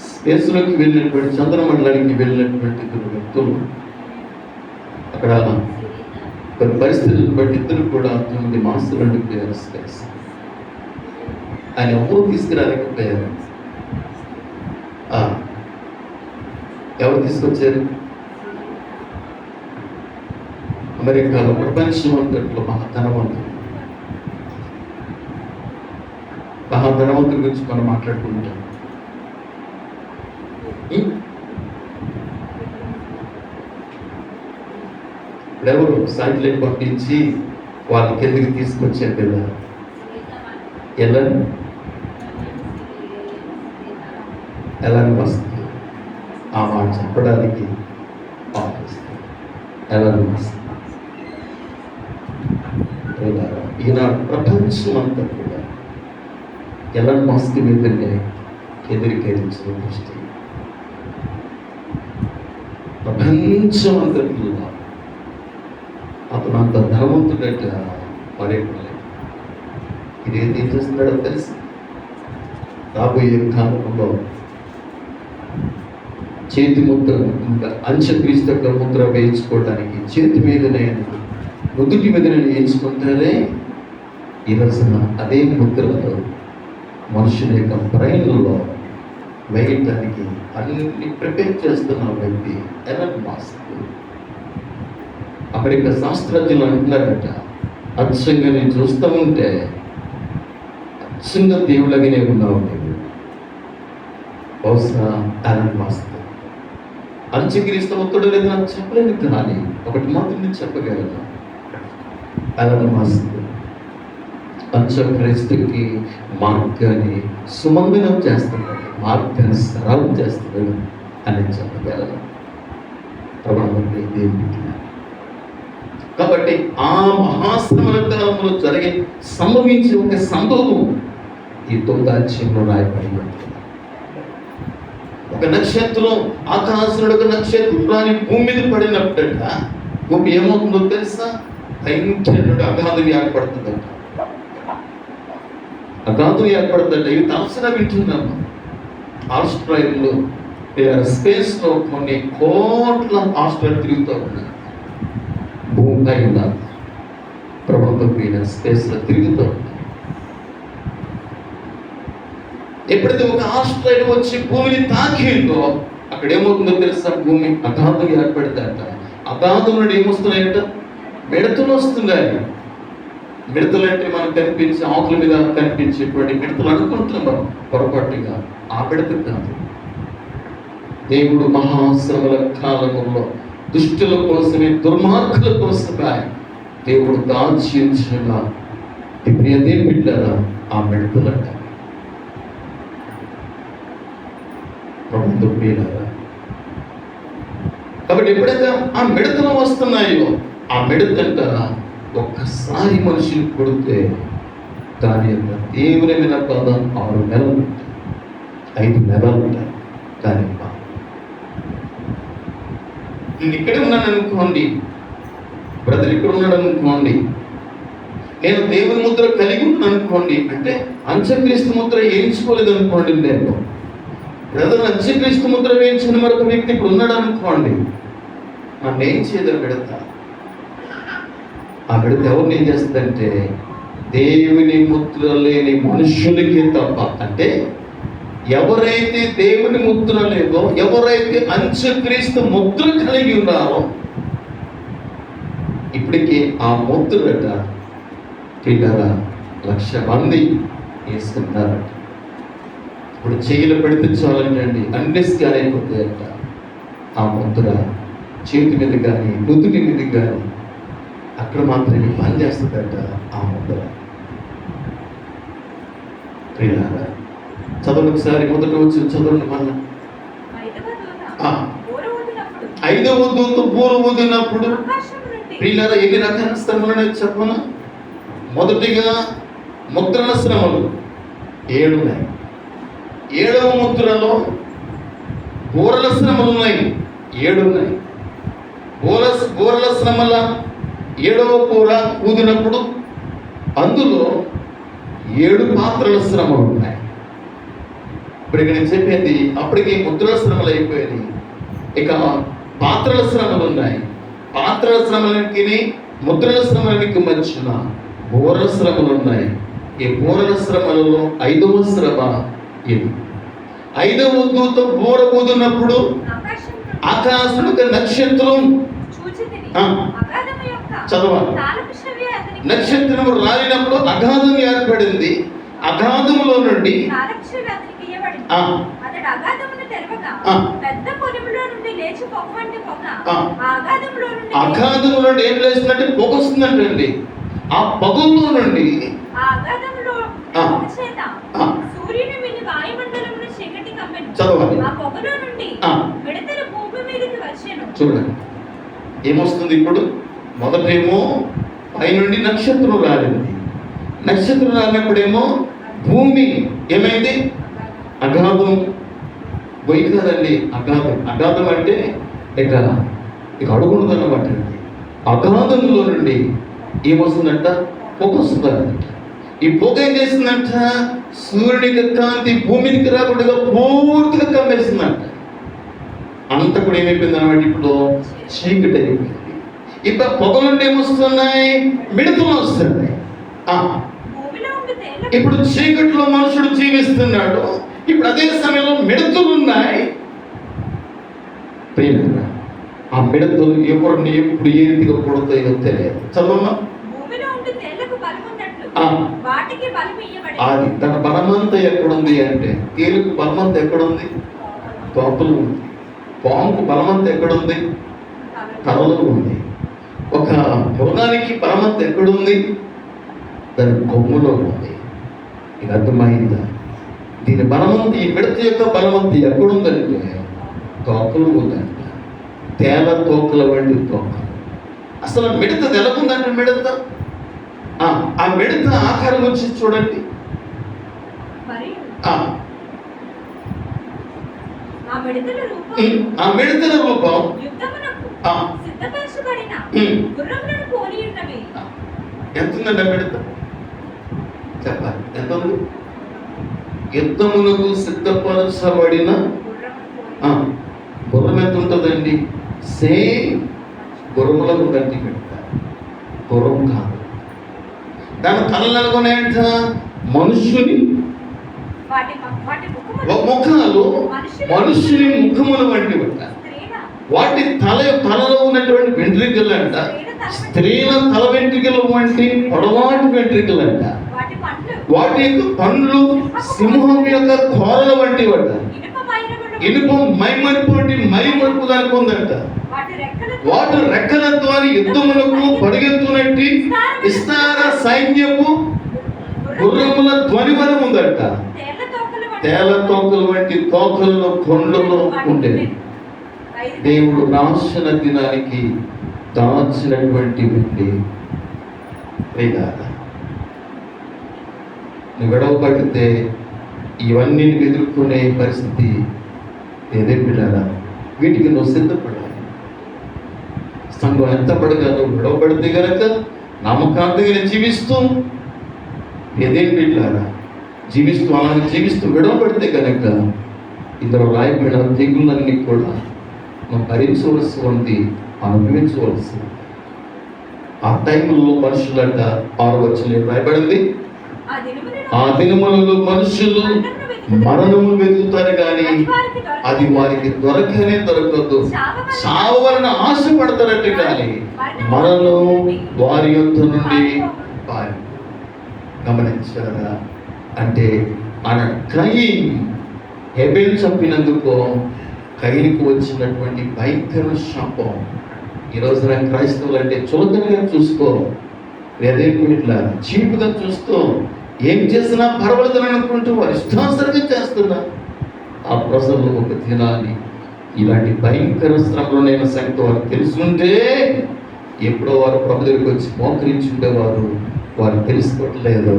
స్పేస్లోకి వెళ్ళినటువంటి, చంద్రమండలానికి వెళ్ళినటువంటి 2 వ్యక్తులు అక్కడ కొన్ని పరిస్థితులను బట్టి ఇద్దరు కూడా 9 మాసాలు ఉండిపోయారు స్పేస్. ఆయన ఎవరు తీసుకురాలేకపోయారు. ఎవరు తీసుకొచ్చారు? అమెరికాలో ప్రపంచమంతట్లో మహాధనవంతుల గురించి మనం మాట్లాడుకుంటాం. ఎవరు సాటిలైట్ పంపించి వాళ్ళ కిందకి తీసుకొచ్చారు కదా. ఎలా వస్తుంది ఆ మాట చెప్పడానికి ఎలా వస్తుంది. ఈనాడు ప్రపంచం అంతా కూడా ఎలాంటి మస్తి మీదనే ఎదురికరించిన దృష్టి. ప్రపంచం అంతట్లో అతను అంత ధనవంతుడట పడేయలేదు. ఇదేం చేస్తున్నాడో తెలుసు. రాబోయే కాలంలో చేతి ముద్ర, ఇంకా అంత్యక్రీస్తు యొక్క ముద్ర వేయించుకోవడానికి చేతి మీదనే, నుదుటి మీదనే వేయించుకుంటారే. ఈ రోజున అదే ముద్రలో మనుషుల యొక్క బ్రెయిన్లో వేయటానికి అన్ని ప్రిపేర్ చేస్తున్న వ్యక్తి ఎలన్ మస్క్. అమెరికా శాస్త్రజ్ఞులు అంటున్నారట, అచ్చంగా నేను చూస్తూ ఉంటే అచ్చంగా దేవుళ్ళగానే ఉన్నావు నేను. బహుశా ఎలన్ మస్క్ అంత్యక్రీస్తు ఒత్తుడు లేదు నాకు చెప్పలేదు, కానీ ఒకటి మాత్రం నేను చెప్పగలను. ఎలన్ మస్క్ అంత్యక్రీస్తుకి మార్గాన్ని సుమంగళం చేస్తున్నాడు, మార్గాన్ని సరళం చేస్తున్నాడు అని చెప్పగలరు ప్రభావంలో దేవుడి. కాబట్టి ఆ మహాశ్రమల కాలంలో సంభవించే ఒక సంభవం ఈ 9వ అధ్యాయంలో రాయబడి ఉంటుంది. ఒక నక్షత్రం, ఆకాశంలో ఒక నక్షత్రాన్ని భూమి మీద పడినప్పుడట భూమి ఏమవుతుందో తెలుసా? భయంకరమైన అగాధం ఏర్పడుతుందట. అగాధం ఏర్పడుతుందట. ఇవి తలసగా వింటున్నాము. ఆస్ట్రేలియాలో స్పేస్లో కొన్ని కోట్ల ఆస్ట్రేలియా తిరుగుతూ ఉన్నాయి. భూమి పైన ప్రపంచం పైన స్పేస్లో తిరుగుతూ ఉన్నాయి. ఎప్పుడైతే ఒక ఆస్ట్రేలియా వచ్చి భూమిని తాకిందో అక్కడ ఏమవుతుందో తెలుసా? భూమి అగాధం ఏర్పడతాట. అగాధం నుండి ఏమొస్తున్నాయంట? మిడతలు వస్తున్నాయి. మిడతలు అంటే మనకు కనిపించే ఆకుల మీద కనిపించేటువంటి మిడతలు అనుకుంటున్నాం పొరపాటుగా. ఆ మిడతలు కాదు. దేవుడు మహాశ్రమల కాలంలో దుష్టుల కోసమే, దుర్మార్గుల కోసమే దేవుడు దాచి ఉంచిన ప్రియదే బిడ్డరా ఆ మిడతలంట. ప్రభుత్వ ప్రియులారా, కాబట్టి ఎప్పుడైతే ఆ మిడతలు వస్తున్నాయో ఆ మిడతంట ఒక్కసారి మనిషిని కొడితే దాని యొక్క తీవ్రమైన పదం 6 నెలలు ఉంటాయి, 5 నెలలు ఉంటాయి. దాని నేను ఇక్కడే ఉన్నాను అనుకోండి, బ్రదర్ ఇక్కడ ఉన్నాడు అనుకోండి, నేను దేవుని ముద్ర కలిగి ఉన్నాను అనుకోండి, అంటే అంత్యక్రీస్తు ముద్ర వేయించుకోలేదు అనుకోండి, నేను బ్రదర్ అంత్యక్రీస్తు ముద్ర వేయించిన మరొక వ్యక్తి ఇప్పుడు ఉన్నాడు అనుకోండి, నన్ను ఏం చేయదని మిడత. ఆ మిడత ఎవరిని ఏం చేస్తుందంటే దేవుని ముద్ర లేని మనుషులకి తప్ప, అంటే ఎవరైతే దేవుని ముద్ర లేదో, ఎవరైతే అంత్యక్రీస్తు ముద్ర కలిగి ఉన్నారో, ఇప్పటికీ ఆ ముద్రట పిల్లల 1,00,000 మంది వేసుకున్నారట. ఇప్పుడు చెయ్యిలు పెడితే చాలండి, అన్ని స్కాన్ అయిపోతాయట. ఆ ముద్ర చేతి మీద కానీ నుదుటి మీద కానీ అక్కడ మాత్రమే పనిచేస్తుందట ఆ ముద్ర. ప్రియులారా, చదవండి ఒకసారి, మొదట వచ్చి చదవండి మళ్ళా. 5వ దూత బూర ఊదినప్పుడు ప్రియులారా ఎన్ని రకాల శ్రమలు చెప్పనా? మొదటిగా ముద్రల శ్రమలు 7 ఉన్నాయి. 7వ ముద్రలో బూరల శ్రమలు ఉన్నాయి, 7 ఉన్నాయి. బూరల శ్రమల 7వ బూర ఊదినప్పుడు అందులో 7 పాత్రల శ్రమలు ఉన్నాయి. ఇప్పుడు ఇక్కడ నేను చెప్పేది అప్పటికి ముద్రల శ్రమలు అయిపోయాయి, ఇక పాత్రల శ్రమలు ఉన్నాయి. పాత్రల శ్రమలకి ముద్రల శ్రమలకి మధ్యన బూరల శ్రమలు ఉన్నాయి. ఈ బూరల శ్రమలలో 5వ శ్రమ ఇది. 5వ దూత బూర ఊదినప్పుడు ఆకాశంలో నక్షత్రం చదవాలి. నక్షత్రం రాలినప్పుడు అగాధం ఏర్పడింది. అగాధంలో నుండి అగాధంలో నుండి ఏం లేస్తుందంటే పొగ వస్తుందంటండి. ఆ పొగలో నుండి చదవాలి. చూడండి ఏమొస్తుంది ఇప్పుడు. మొదటేమో పైనుండి నక్షత్రం రాలింది. నక్షత్రం రాలినప్పుడేమో భూమి ఏమైంది? అగాధం పోయింది కదండి. అగాధం అంటే ఇక అడుగుందన్నమాట. అగాధంలో నుండి ఏమొస్తుందంట? పొగ వస్తుందంట. ఈ పొగ ఏం చేస్తుందంట? సూర్యునికి కాంతి భూమికి రాకుండా పూర్తిగా కమ్మేస్తుందంట. అంత కూడా ఏమైపోయింది అన్నమాట, ఇప్పుడు చీకటి అయిపోయింది. ఇప్పుడు పొగ నుండి ఏమొస్తున్నాయి? మిడతలు వస్తున్నాయి. ఇప్పుడు చీకట్లో మనుషుడు జీవిస్తున్నాడు. ఇప్పుడు అదే సమయంలో మిడతలు ఉన్నాయి. ఆ మిడతలు ఎవరిని ఎప్పుడు ఏ రీతిగా పుడతాయో తెలియదు. చదవమ్మా. అది తన బలమంతా ఎక్కడుంది అంటే, తేలుకు బలమంతా ఎక్కడుంది? తోపలు ఉంది. పాముకు బలమంతా ఎక్కడుంది? తలలో ఉంది. ఒక మృగానికి బలమంతా ఎక్కడుంది? దాని కొమ్ములో ఉంది. ఇది అర్థమైందా? దీని బలవంతి, ఈ మిడత యొక్క బలవంతి ఎక్కడుందంటే తోకలు ఉందంట. తేల తోకల వంటి తోకలు. అసలు మిడత ఎలాగుందంటే మిడత, ఆ మిడత ఆకారం వచ్చి చూడండి. ఆ మిడతల రూపం ఎంత ఉందండి? ఆ మిడత చెప్పాలి ఎంత ఉంది? యుద్ధమునకు సిద్ధపరచబడిన గుర్రం ఎంత ఉంటుందండి? సేమ్ గుర్రములకు గంటి మిడత, గుర్రం కాదు. దాని తలలు అనుకునేంట మనుషుని ముఖాలు, మనుషుని ముఖముల వంటి అంట. వాటి తలలో ఉన్నటువంటి వెంట్రుకలు అంట స్త్రీల తల వెంట్రుకలు వంటి పొడవాటి వెంట్రుకలు అంట. వాటి యొక్క పండ్లు సింహం యొక్క కోరల వంటి అంట. ఇనుప మైమరుపు వంటి మైమరుపు దానికి ఉందంట. వాటి రెక్కల ద్వారా యుద్ధములకు పరుగెత్తునట్టి విస్తార సైన్యపు గుర్రముల ధ్వనివరం ఉందంట. తేల తోకలు వంటి తోకలలో కొండలో ఉండేది. దేవుడు నాశన దినానికి దాచినటువంటి వెండి నువ్వు గొడవ పడితే ఇవన్నీ ఎదుర్కొనే పరిస్థితి ఎదుర్కొన్నారా? వీటికి నువ్వు సిద్ధపడాలి. సంఘం ఎంత పడగా నువ్వు గొడవ పడితే కనుక నమ్మకాంతగా జీవిస్తూ బిడ్డారా జీవిస్తూ అలాగే జీవిస్తూ గొడవ పడితే కనుక ఇందులో రాయబడిన తెగుళ్ళన్నీ కూడా నువ్వు భరించవలసి ఉంది, అనుభవించవలసి. ఆ టైంలో మనుషులంట 6వ వచనంలో రాయబడింది, ఆ దినములలో మనుషులు మరణము వెతుకుతారు కానీ అది వారికి దొరకనే దొరకదు. చావవలన ఆశపడతారంటే కానీ మరణం వారి యొద్ద నుండి పారి. గమనించారా? అంటే ఆయన కయీన్ హెబెల్ చంపినందుకు కయీనుకు వచ్చినటువంటి భయంకర శాపం ఈ రోజున క్రైస్తవులు అంటే చులకనగా చూస్తూ, ఇట్లా చీపుగా చూస్తూ, ఏం చేసినా పర్వాలేదని అనుకుంటూ వారు ఇష్టానుసరంగా చేస్తున్నారు. ఆ ప్రజలు ఒక దినాన్ని ఇలాంటి భయంకర శ్రమలో నేను సంగతి వారు తెలుసుకుంటే ఎప్పుడో వారు ప్రభు దగ్గరికి వచ్చి మోకరించి ఉండేవారు. వారు తెలుసుకోవట్లేదు.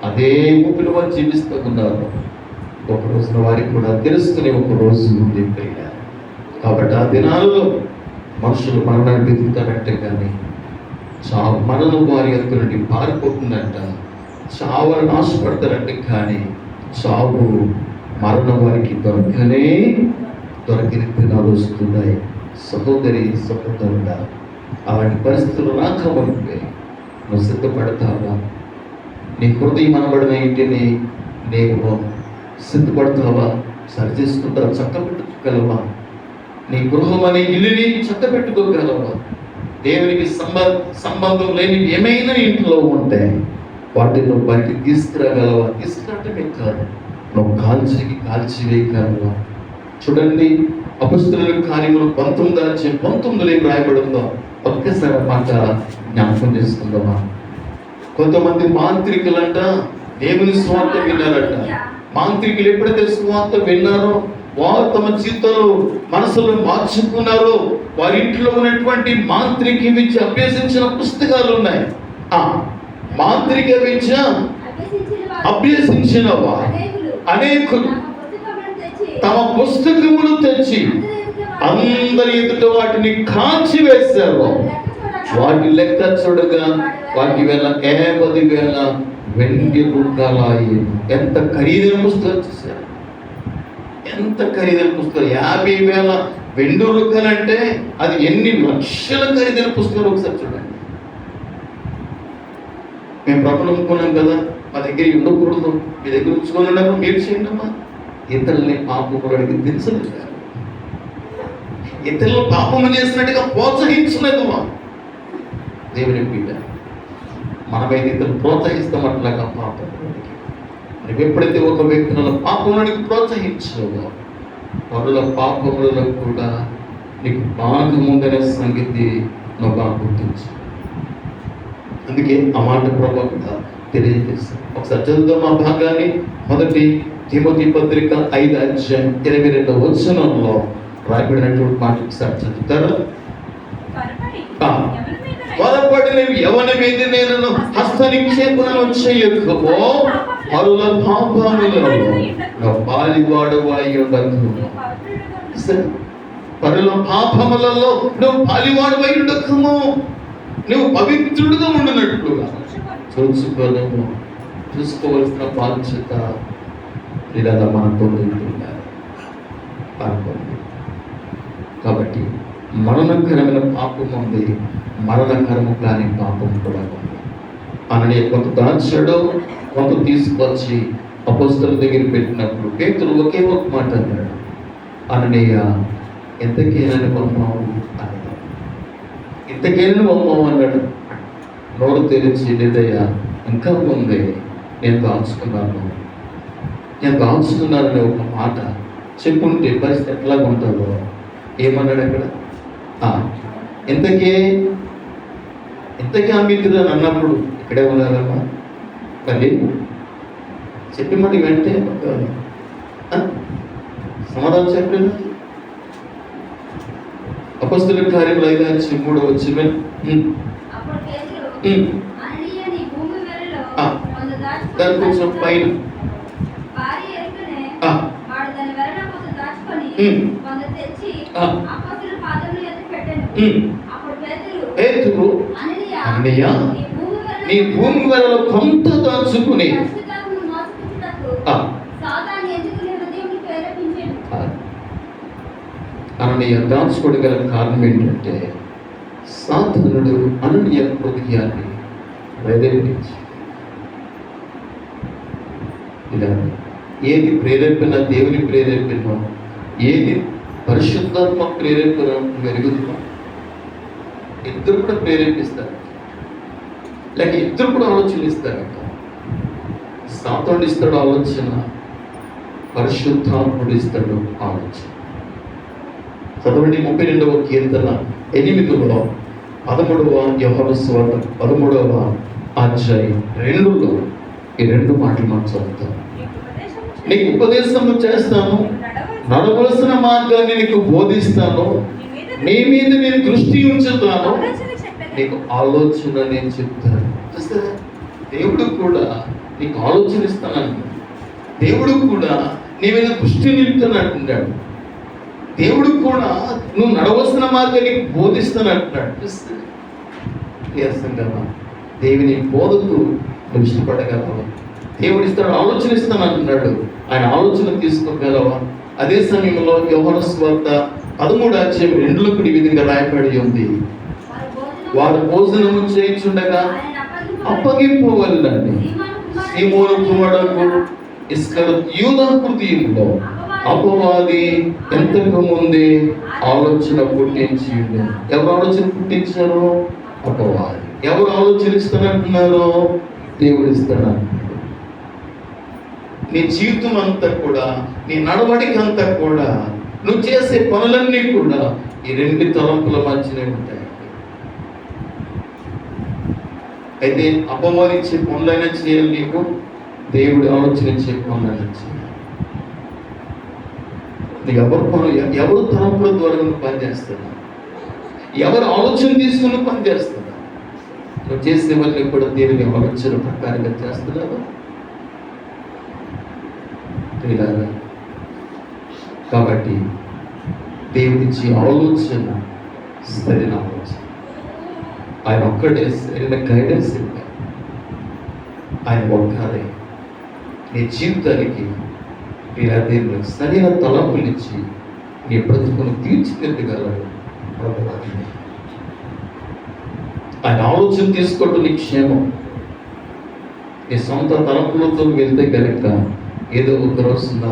అదే ఊపిరి వారు జీవిస్తూ ఉన్నారు. ఒక రోజున వారికి కూడా తెలుసుకునే ఒక రోజు ఉంది. కాబట్టి ఆ దినాల్లో మనుషులు మరణాన్ని వెతుకుతారంటే కానీ మరణం వారి యొక్క నుండి పారిపోతుందంట. చావని ఆశపడతారంటే కానీ చావు మరణం వారికి దొరకని దినాలు వస్తున్నాయి. సహోదరి సహోదరుడా, అలాంటి పరిస్థితులు రాకముందే నువ్వు సిద్ధపడతావా? నీ హృదయం అనబడిన ఇంటిని నీవు సిద్ధపడతావా? సరి చేసుకుంటావా? చక్కబెట్టుకోగలవా? నీ గృహం అనే ఇల్లుని చక్కబెట్టుకోగలవా? దేవునికి సంబంధం లేని ఏమైనా ఇంట్లో ఉంటే వాటిని నువ్వు బయటికి తీసుకురాగలవా? తీసుకురావటమే కాదు, నువ్వు కాల్చివేయగలవా? చూడండి, అపొస్తలుల కార్యములు 19 ఏం రాయబడిందో ఒక్కసారి మాట జ్ఞాపకం చేసుకుందామా? కొంతమంది మాంత్రికులంట దేవుని స్వార్థ విన్నారంట. మాంత్రికులు ఎప్పుడైతే స్వార్థ విన్నారో వారు తమ జీవితంలో మనసులో మార్చుకున్నారో వారి ఇంట్లో ఉన్నటువంటి మాంత్రిక విద్య అభ్యసించిన పుస్తకాలు ఉన్నాయి. ఆ మాంత్రిక విద్య అభ్యసించిన వారు అనేకులు తమ పుస్తకములు తెచ్చి అందరి ఎదుట వాటిని కాల్చి వేశారు. వాటి లెక్క చూడగా వాటి వేల 50,000 వెండి రూపాయలు. ఎంత ఖరీదైన పుస్తకాలు చూశారు! ఎంత ఖరీదైన పుస్తకాలు! 50,000 వెండి రూపాయలు అంటే అది ఎన్ని లక్షల ఖరీదైన పుస్తకాలు ఒకసారి చూడండి. మేము ప్రభుత్వం అనుకున్నాం కదా, మా దగ్గర ఉండకూడదు, మీ దగ్గర ఉంచుకొని ఉన్నప్పుడు మీరు చేయండి అమ్మా. ఇతరుల్ని పాపములకి దించలేదు, ఇతరులు పాపము చేసినట్టుగా ప్రోత్సహించలేదు. దేవుని బిడ్డ, మనమైతే ఇతరులు ప్రోత్సహిస్తామట్లాగా పాపం. నువ్వు ఎప్పుడైతే ఒక వ్యక్తిని పాపములకి ప్రోత్సహించావో పరుల పాపములలో కూడా నీకు భాగం ఉందనే సంగతి నువ్వు గుర్తించు. అందుకే ఆ మాట ప్రభావిత తెలియజేస్తాం. ఒకసారి చదువుదాం ఆ భాగాన్ని. 1 తిమోతి పత్రిక 5:22 రాయబడినటువంటి మాట ఒకసారి చదువుతారా? త్వరపడి ఎవరి మీద నేను హస్త నిక్షేపణను చేయకపో పరుల పాపములలో పాలివాడవై ఉండకు. పరుల పాపములలో నువ్వు పాలివాడవై ఉండకము, నువ్వు పవిత్రుడుగా ఉండినట్లుగా చూసుకోలేము. చూసుకోవలసిన బాధ్యత ఇలా మనతో ఉంటున్నారు. కాబట్టి మరణకరమైన పాపం ఉంది, మరణకరము కాని పాపం కూడా ఉంది. అనని కొంత దాచాడు, కొంత తీసుకొచ్చి అపోస్తలుల దగ్గర పెట్టినప్పుడు పేతురు ఒకే ఒక మాట అన్నాడు, అననీయ ఎంతకేనని పంపావు అన్నాడు. ఇంతకేనని పంపావు అన్నాడు. నోరు తెరిచి లేదయ్యా ఇంకా ఉంది, నేను దాచుకున్నానని ఒక మాట చెప్పుంటే పరిస్థితి ఎట్లా ఉంటుందో. ఏమన్నాడు అక్కడ? ఇంతకే అమ్మితులు అని అన్నప్పుడు ఇక్కడే ఉన్నారమ్మా తల్లి చెప్పి మాట వెంటనే సమాధానం చెప్పలేదు. అపొస్తలుల కార్యములు 5:3 దాని కొంచెం పైన పేతురు అననీయ నీ భూమి వెలలో కొంత దాచుకుని అననీయ దాచుకోగల కారణం ఏంటంటే సాతానుడు అననీయ హృదయాన్ని ప్రేరేపించి ఇలా ఏది ప్రేరేపణ దేవుని ప్రేరేపణ, ఏది పరిశుద్ధాత్మ ప్రేరేపణ మెరుగుతున్నాం. ఇద్దరు కూడా ప్రేరేపిస్తారు, లేక ఇద్దరు కూడా ఆలోచనిస్తారు. సాతానుడు ఇస్తాడు ఆలోచన, పరిశుద్ధాత్ముడు ఇస్తాడు ఆలోచన. చదవండి 32వ కీర్తన 8లో 13వ యోహాను సువార్త 13వ అధ్యాయం 2లో ఈ 2 మాటలు మనం చదువుతాం. నీకు ఉపదేశము చేస్తాను, నడవలసిన మార్గాన్ని నీకు బోధిస్తాను, నీ మీద నేను దృష్టి ఉంచుతాను, నీకు ఆలోచన నేను చెప్తాను. చూస్తారా, దేవుడు కూడా నీకు ఆలోచన ఇస్తానంటున్నాడు. దేవుడు కూడా నీ మీద దృష్టి నిలుపుతానంటున్నాడు. దేవుడు కూడా నువ్వు నడవలసిన మార్గాన్ని బోధిస్తానంటున్నాడు. చూస్తారా, దేవుని బోధకు నువ్వు ఇష్టపడగలవా? దేవుడు ఇస్తాడు, ఆలోచన ఇస్తాను అంటున్నాడు. ఆయన ఆలోచన తీసుకోగలవా? అదే సమయంలో యోహాను సువార్త 13:2 కూడా ఈ విధంగా రాయబడి ఉంది. వారు భోజనము చేయించుండగా అప్పగింపు వల్లండి సీమోను కుమారుడు ఇస్కరియోతు యూదా హృదయంలో అపవాది ఎంతకు ముందే ఆలోచన పుట్టించి. ఎవరు ఆలోచన పుట్టించారో? అపవాది. ఎవరు ఆలోచనిస్తానంటున్నారో? దేవుడు ఇస్తానంటున్నాడు. నీ జీవితం అంతా కూడా, నీ నడవడిక అంతా కూడా, నువ్వు చేసే పనులన్నీ కూడా ఈ 2 తలంపుల మధ్యనే ఉంటాయి. అయితే అపవాదించే పనులైనా చేయాలి, నీకు దేవుడు ఆలోచనించే పనులైనా చేయాలి. నీకు ఎవరు తలంపుల ద్వారా నువ్వు పనిచేస్తున్నా, ఎవరు ఆలోచన తీసుకుని పనిచేస్తున్నా, నువ్వు చేసేవన్నీ కూడా దేవుని ఆలోచన ప్రకారంగా చేస్తున్నావు. కాబట్టి దేవుడిచ్చి ఆలోచన సరైన ఆలోచన. ఆయన ఒక్కడే సరైన గైడెన్స్ ఇవ్వాలి. ఆయన ఒక్కడే నీ జీవితానికి దేవునికి సరైన తలంపులు ఇచ్చి నీ బ్రతుకును తీర్చిదిద్దగలడు. ఆయన ఆలోచన తీసుకోవటం నీ క్షేమం. నీ సొంత తలంపులతో వెళ్తే కనుక ఏదో ఒక రోజున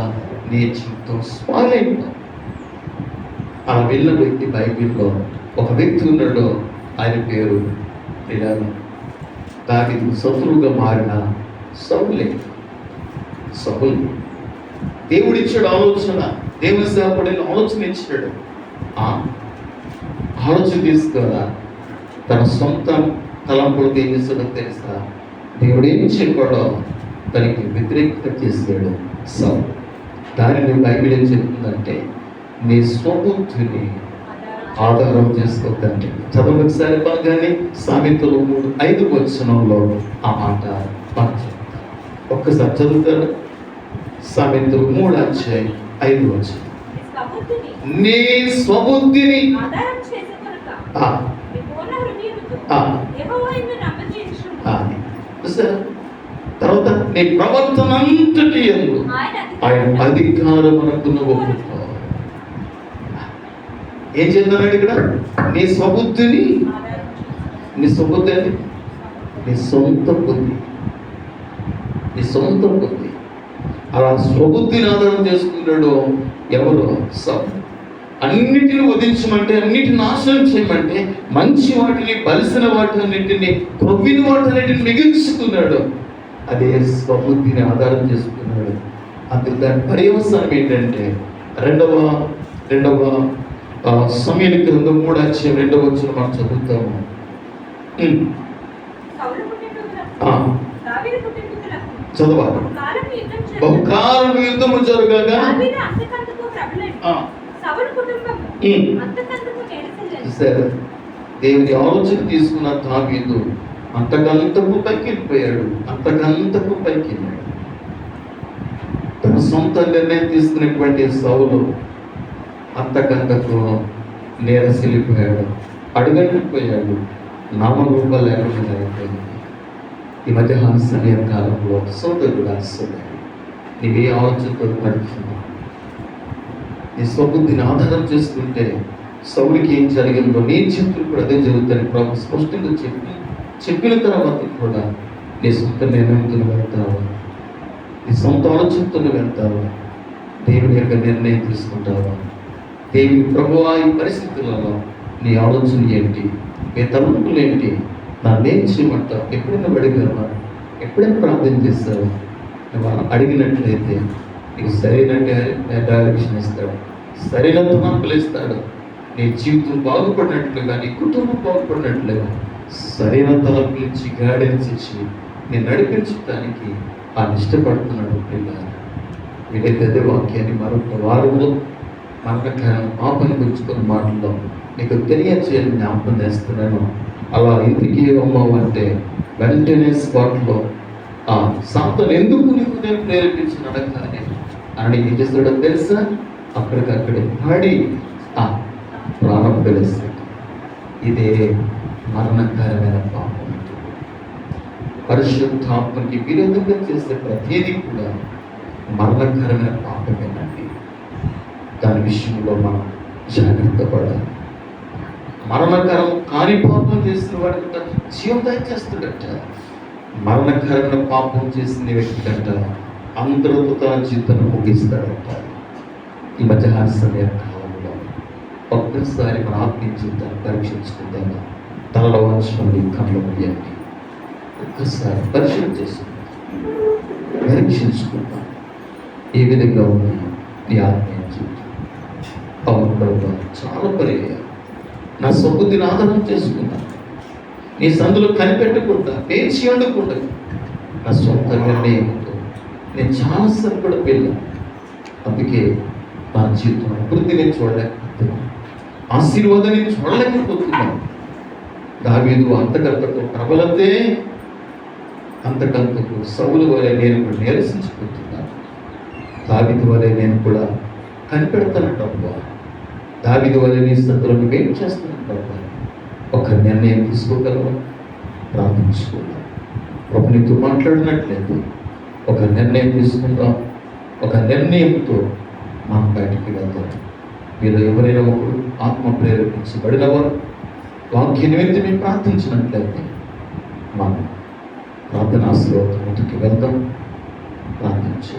నీ జీవితం స్పాయిల్ అయిపోతుంది. అలా వెళ్ళిన వ్యక్తి బైబిల్లో ఒక వ్యక్తి ఉన్నాడు. ఆయన పేరు దావీదు శత్రువుగా మారిన సౌలు. దేవుడిచ్చాడు ఆలోచన, దేవుని సేవకుడిని ఆలోచన ఇచ్చాడు. ఆలోచన తీసుకోరా, తన సొంత తలంపులకు ఏం చేస్తాడో తెలుసా? దేవుడు ఏం చెప్పాడో దానికి వ్యతిరేకత చేశాడు సౌలు. దానిని బైబిల్ ఏం చెప్తుందంటే నీ స్వబుద్ధిని ఆధారం చేసుకోవద్దంటే. చదువు ఒకసారి బాగానే సామెతలు 3:5 ఆ మాట మనకు ఒక్కసారి చదువుతారు. సామెతలు 3:5. నీ స్వబుద్ధిని తర్వాత నీ ప్రవర్తన అంతటి యందు ఆయన అధికారమునకు ఒప్పుకో. ఏం చెప్తున్నాడు ఇక్కడ? నీ స్వబుద్ధిని, నీ స్వబుద్ధి అంటే నీ సొంత బుద్ధి, నీ సొంత బుద్ధి. అలా స్వబుద్ధిని ఆధారం చేసుకున్నాడు ఎవరు? సౌలు. అన్నిటిని వధించమంటే, అన్నిటిని నాశనం చేయమంటే, మంచి వాటిని, బలిసిన వాటినన్నింటిని, క్రొవ్విన వాటినన్నింటిని మిగిల్చుకున్నాడు. అదే స్వబుద్ధిని ఆధారం చేసుకున్నాడు. అందుకు దాని పర్యవసానం ఏంటంటే రెండవ సమూయేలు గ్రంథం 3:2 మనం చదువుతాము. చదవాలి. బహుకాలం యుద్ధము జరగగా దేవుని ఆలోచన తీసుకున్న దావీదు అంతకంతకు పైకి వెళ్ళిపోయాడు. అంతకంతకు పైకి వెళ్ళాడు. తన సొంత నిర్ణయం తీసుకునేటువంటి సౌలు అంతకంతకు నేరసిల్లిపోయాడు, అడుగంటిపోయాడు, నామరూపం లేకుండా అయిపోయింది. ఈ మధ్యాహ్న సమయ కాలంలో సోదరుడు అసలు నీవే ఆలోచనతో నడుపుతున్నావు. నీ స్వబుద్ధిని ఆధారం చేసుకుంటే సౌలుకి ఏం జరిగిందో నీ జీవితంలో కూడా అదే జరుగుతుంది. ప్రభు స్పష్టంగా చెప్పిన తర్వాత కూడా నీ సొంత నిర్ణయంతో వెళ్తావా? నీ సొంత ఆలోచనతో వెళ్తావా? దేవుని యొక్క నిర్ణయం తీసుకుంటావా? దేవుని ప్రభువా ఈ పరిస్థితులలో నీ ఆలోచన ఏంటి? నీ తలంపులు ఏంటి? నన్నేం చేయమంటావు? ఎప్పుడైనా అడిగావా? ఎప్పుడైనా ప్రార్థన చేస్తావా? నువ్వు అడిగినట్లయితే నీకు సరైన డైరెక్షన్ ఇస్తాడు, సరైన తలంపులు ఇస్తాడు. నీ జీవితం బాగుపడినట్లుగా, నీ కుటుంబం బాగుపడినట్లుగా సరైన తలంపులు ఇచ్చి, గైడెన్స్ ఇచ్చి నేను నడిపించడానికి ఆయన ఇష్టపడుతున్నాడు. పిల్లలు వీడైతే వాక్యాన్ని మరొక వారంలో మరణకరం పాపని గుర్చుకున్న మాటల్లో నీకు తెలియచేయాలని జ్ఞాపకం చేస్తున్నాను. అలా ఎందుకు అమ్మావు అంటే వెంటనే స్పాట్లో సాతను ఎందుకు నీకు నేను ప్రేరేపించిన అడగానే అని ఏం చేస్తాడో తెలుసా? అక్కడికక్కడే పడి ప్రాణం తెలుస్తాడు. ఇదే మరణకరమైన పాపం. పరిశుద్ధాత్మకి విరోధంగా చేసే ప్రతిదీ కూడా మరణకరమైన పాపమేనండి. దాని విషయంలో మనం జాగ్రత్త పడాలి. మరణకరం కాని పాపం చేసిన వాడికి జీవం దయచేస్తాడట. మరణకరమైన పాపం చేసిన వ్యక్తి కంట అందరితో తన జీవితాన్ని ముగిస్తాడట. ఈ మధ్యాహ్న సమయ కాలంలో ఒక్కసారి మన ఆత్మీయ జీవితాన్ని పరీక్షించుకుందామా? తలలో వంచుకోండి, కళ్ళు ముయ్యండి, ఒక్కసారి పరిశీలన చేసుకుందాం, పరీక్షించుకుందాం. ఏ విధంగా ఉంది నీ ఆత్మీయ జీవితం? అవును ప్రభు, చాలా పర్యాయం నా స్వబుద్ధిని ఆధారం చేసుకున్నా, నీ సందులో కనిపెట్టకుండా, పేర్చి వండకుండా, నా సొంత నిర్ణయంతో నేను చాలా సరిపడ వెళ్ళాను. అందుకే నా జీవితం అభివృద్ధిని చూడలేకపోతున్నాను, ఆశీర్వాదాన్ని చూడలేకపోతున్నాను. దావీదు అంతకంతకు ప్రబలతే అంతకంతకు సౌలు వలె నేను కూడా నిరసించుకుంటున్నాను. దావీదు వలె నేను కూడా కనిపెడతానంటబ్బా. దావీదు వలె నీ స్థితులను వెయిట్ చేస్తానంటబ్బా. ఒక నిర్ణయం తీసుకోగలవా? ప్రార్థించుకుందాం. ఒక నీతో మాట్లాడినట్లయితే ఒక నిర్ణయం తీసుకుందాం. ఒక నిర్ణయంతో మనం బయటికి వెళ్తాం. మీరు ఎవరైనా ఒకరు ఆత్మ ప్రేరేపించబడినవారు వాక్య నిమిత్తమే ప్రార్థించినట్లయితే మనం ప్రార్థనాశ్రవం ముందుకు వెళ్దాం. ప్రార్థించే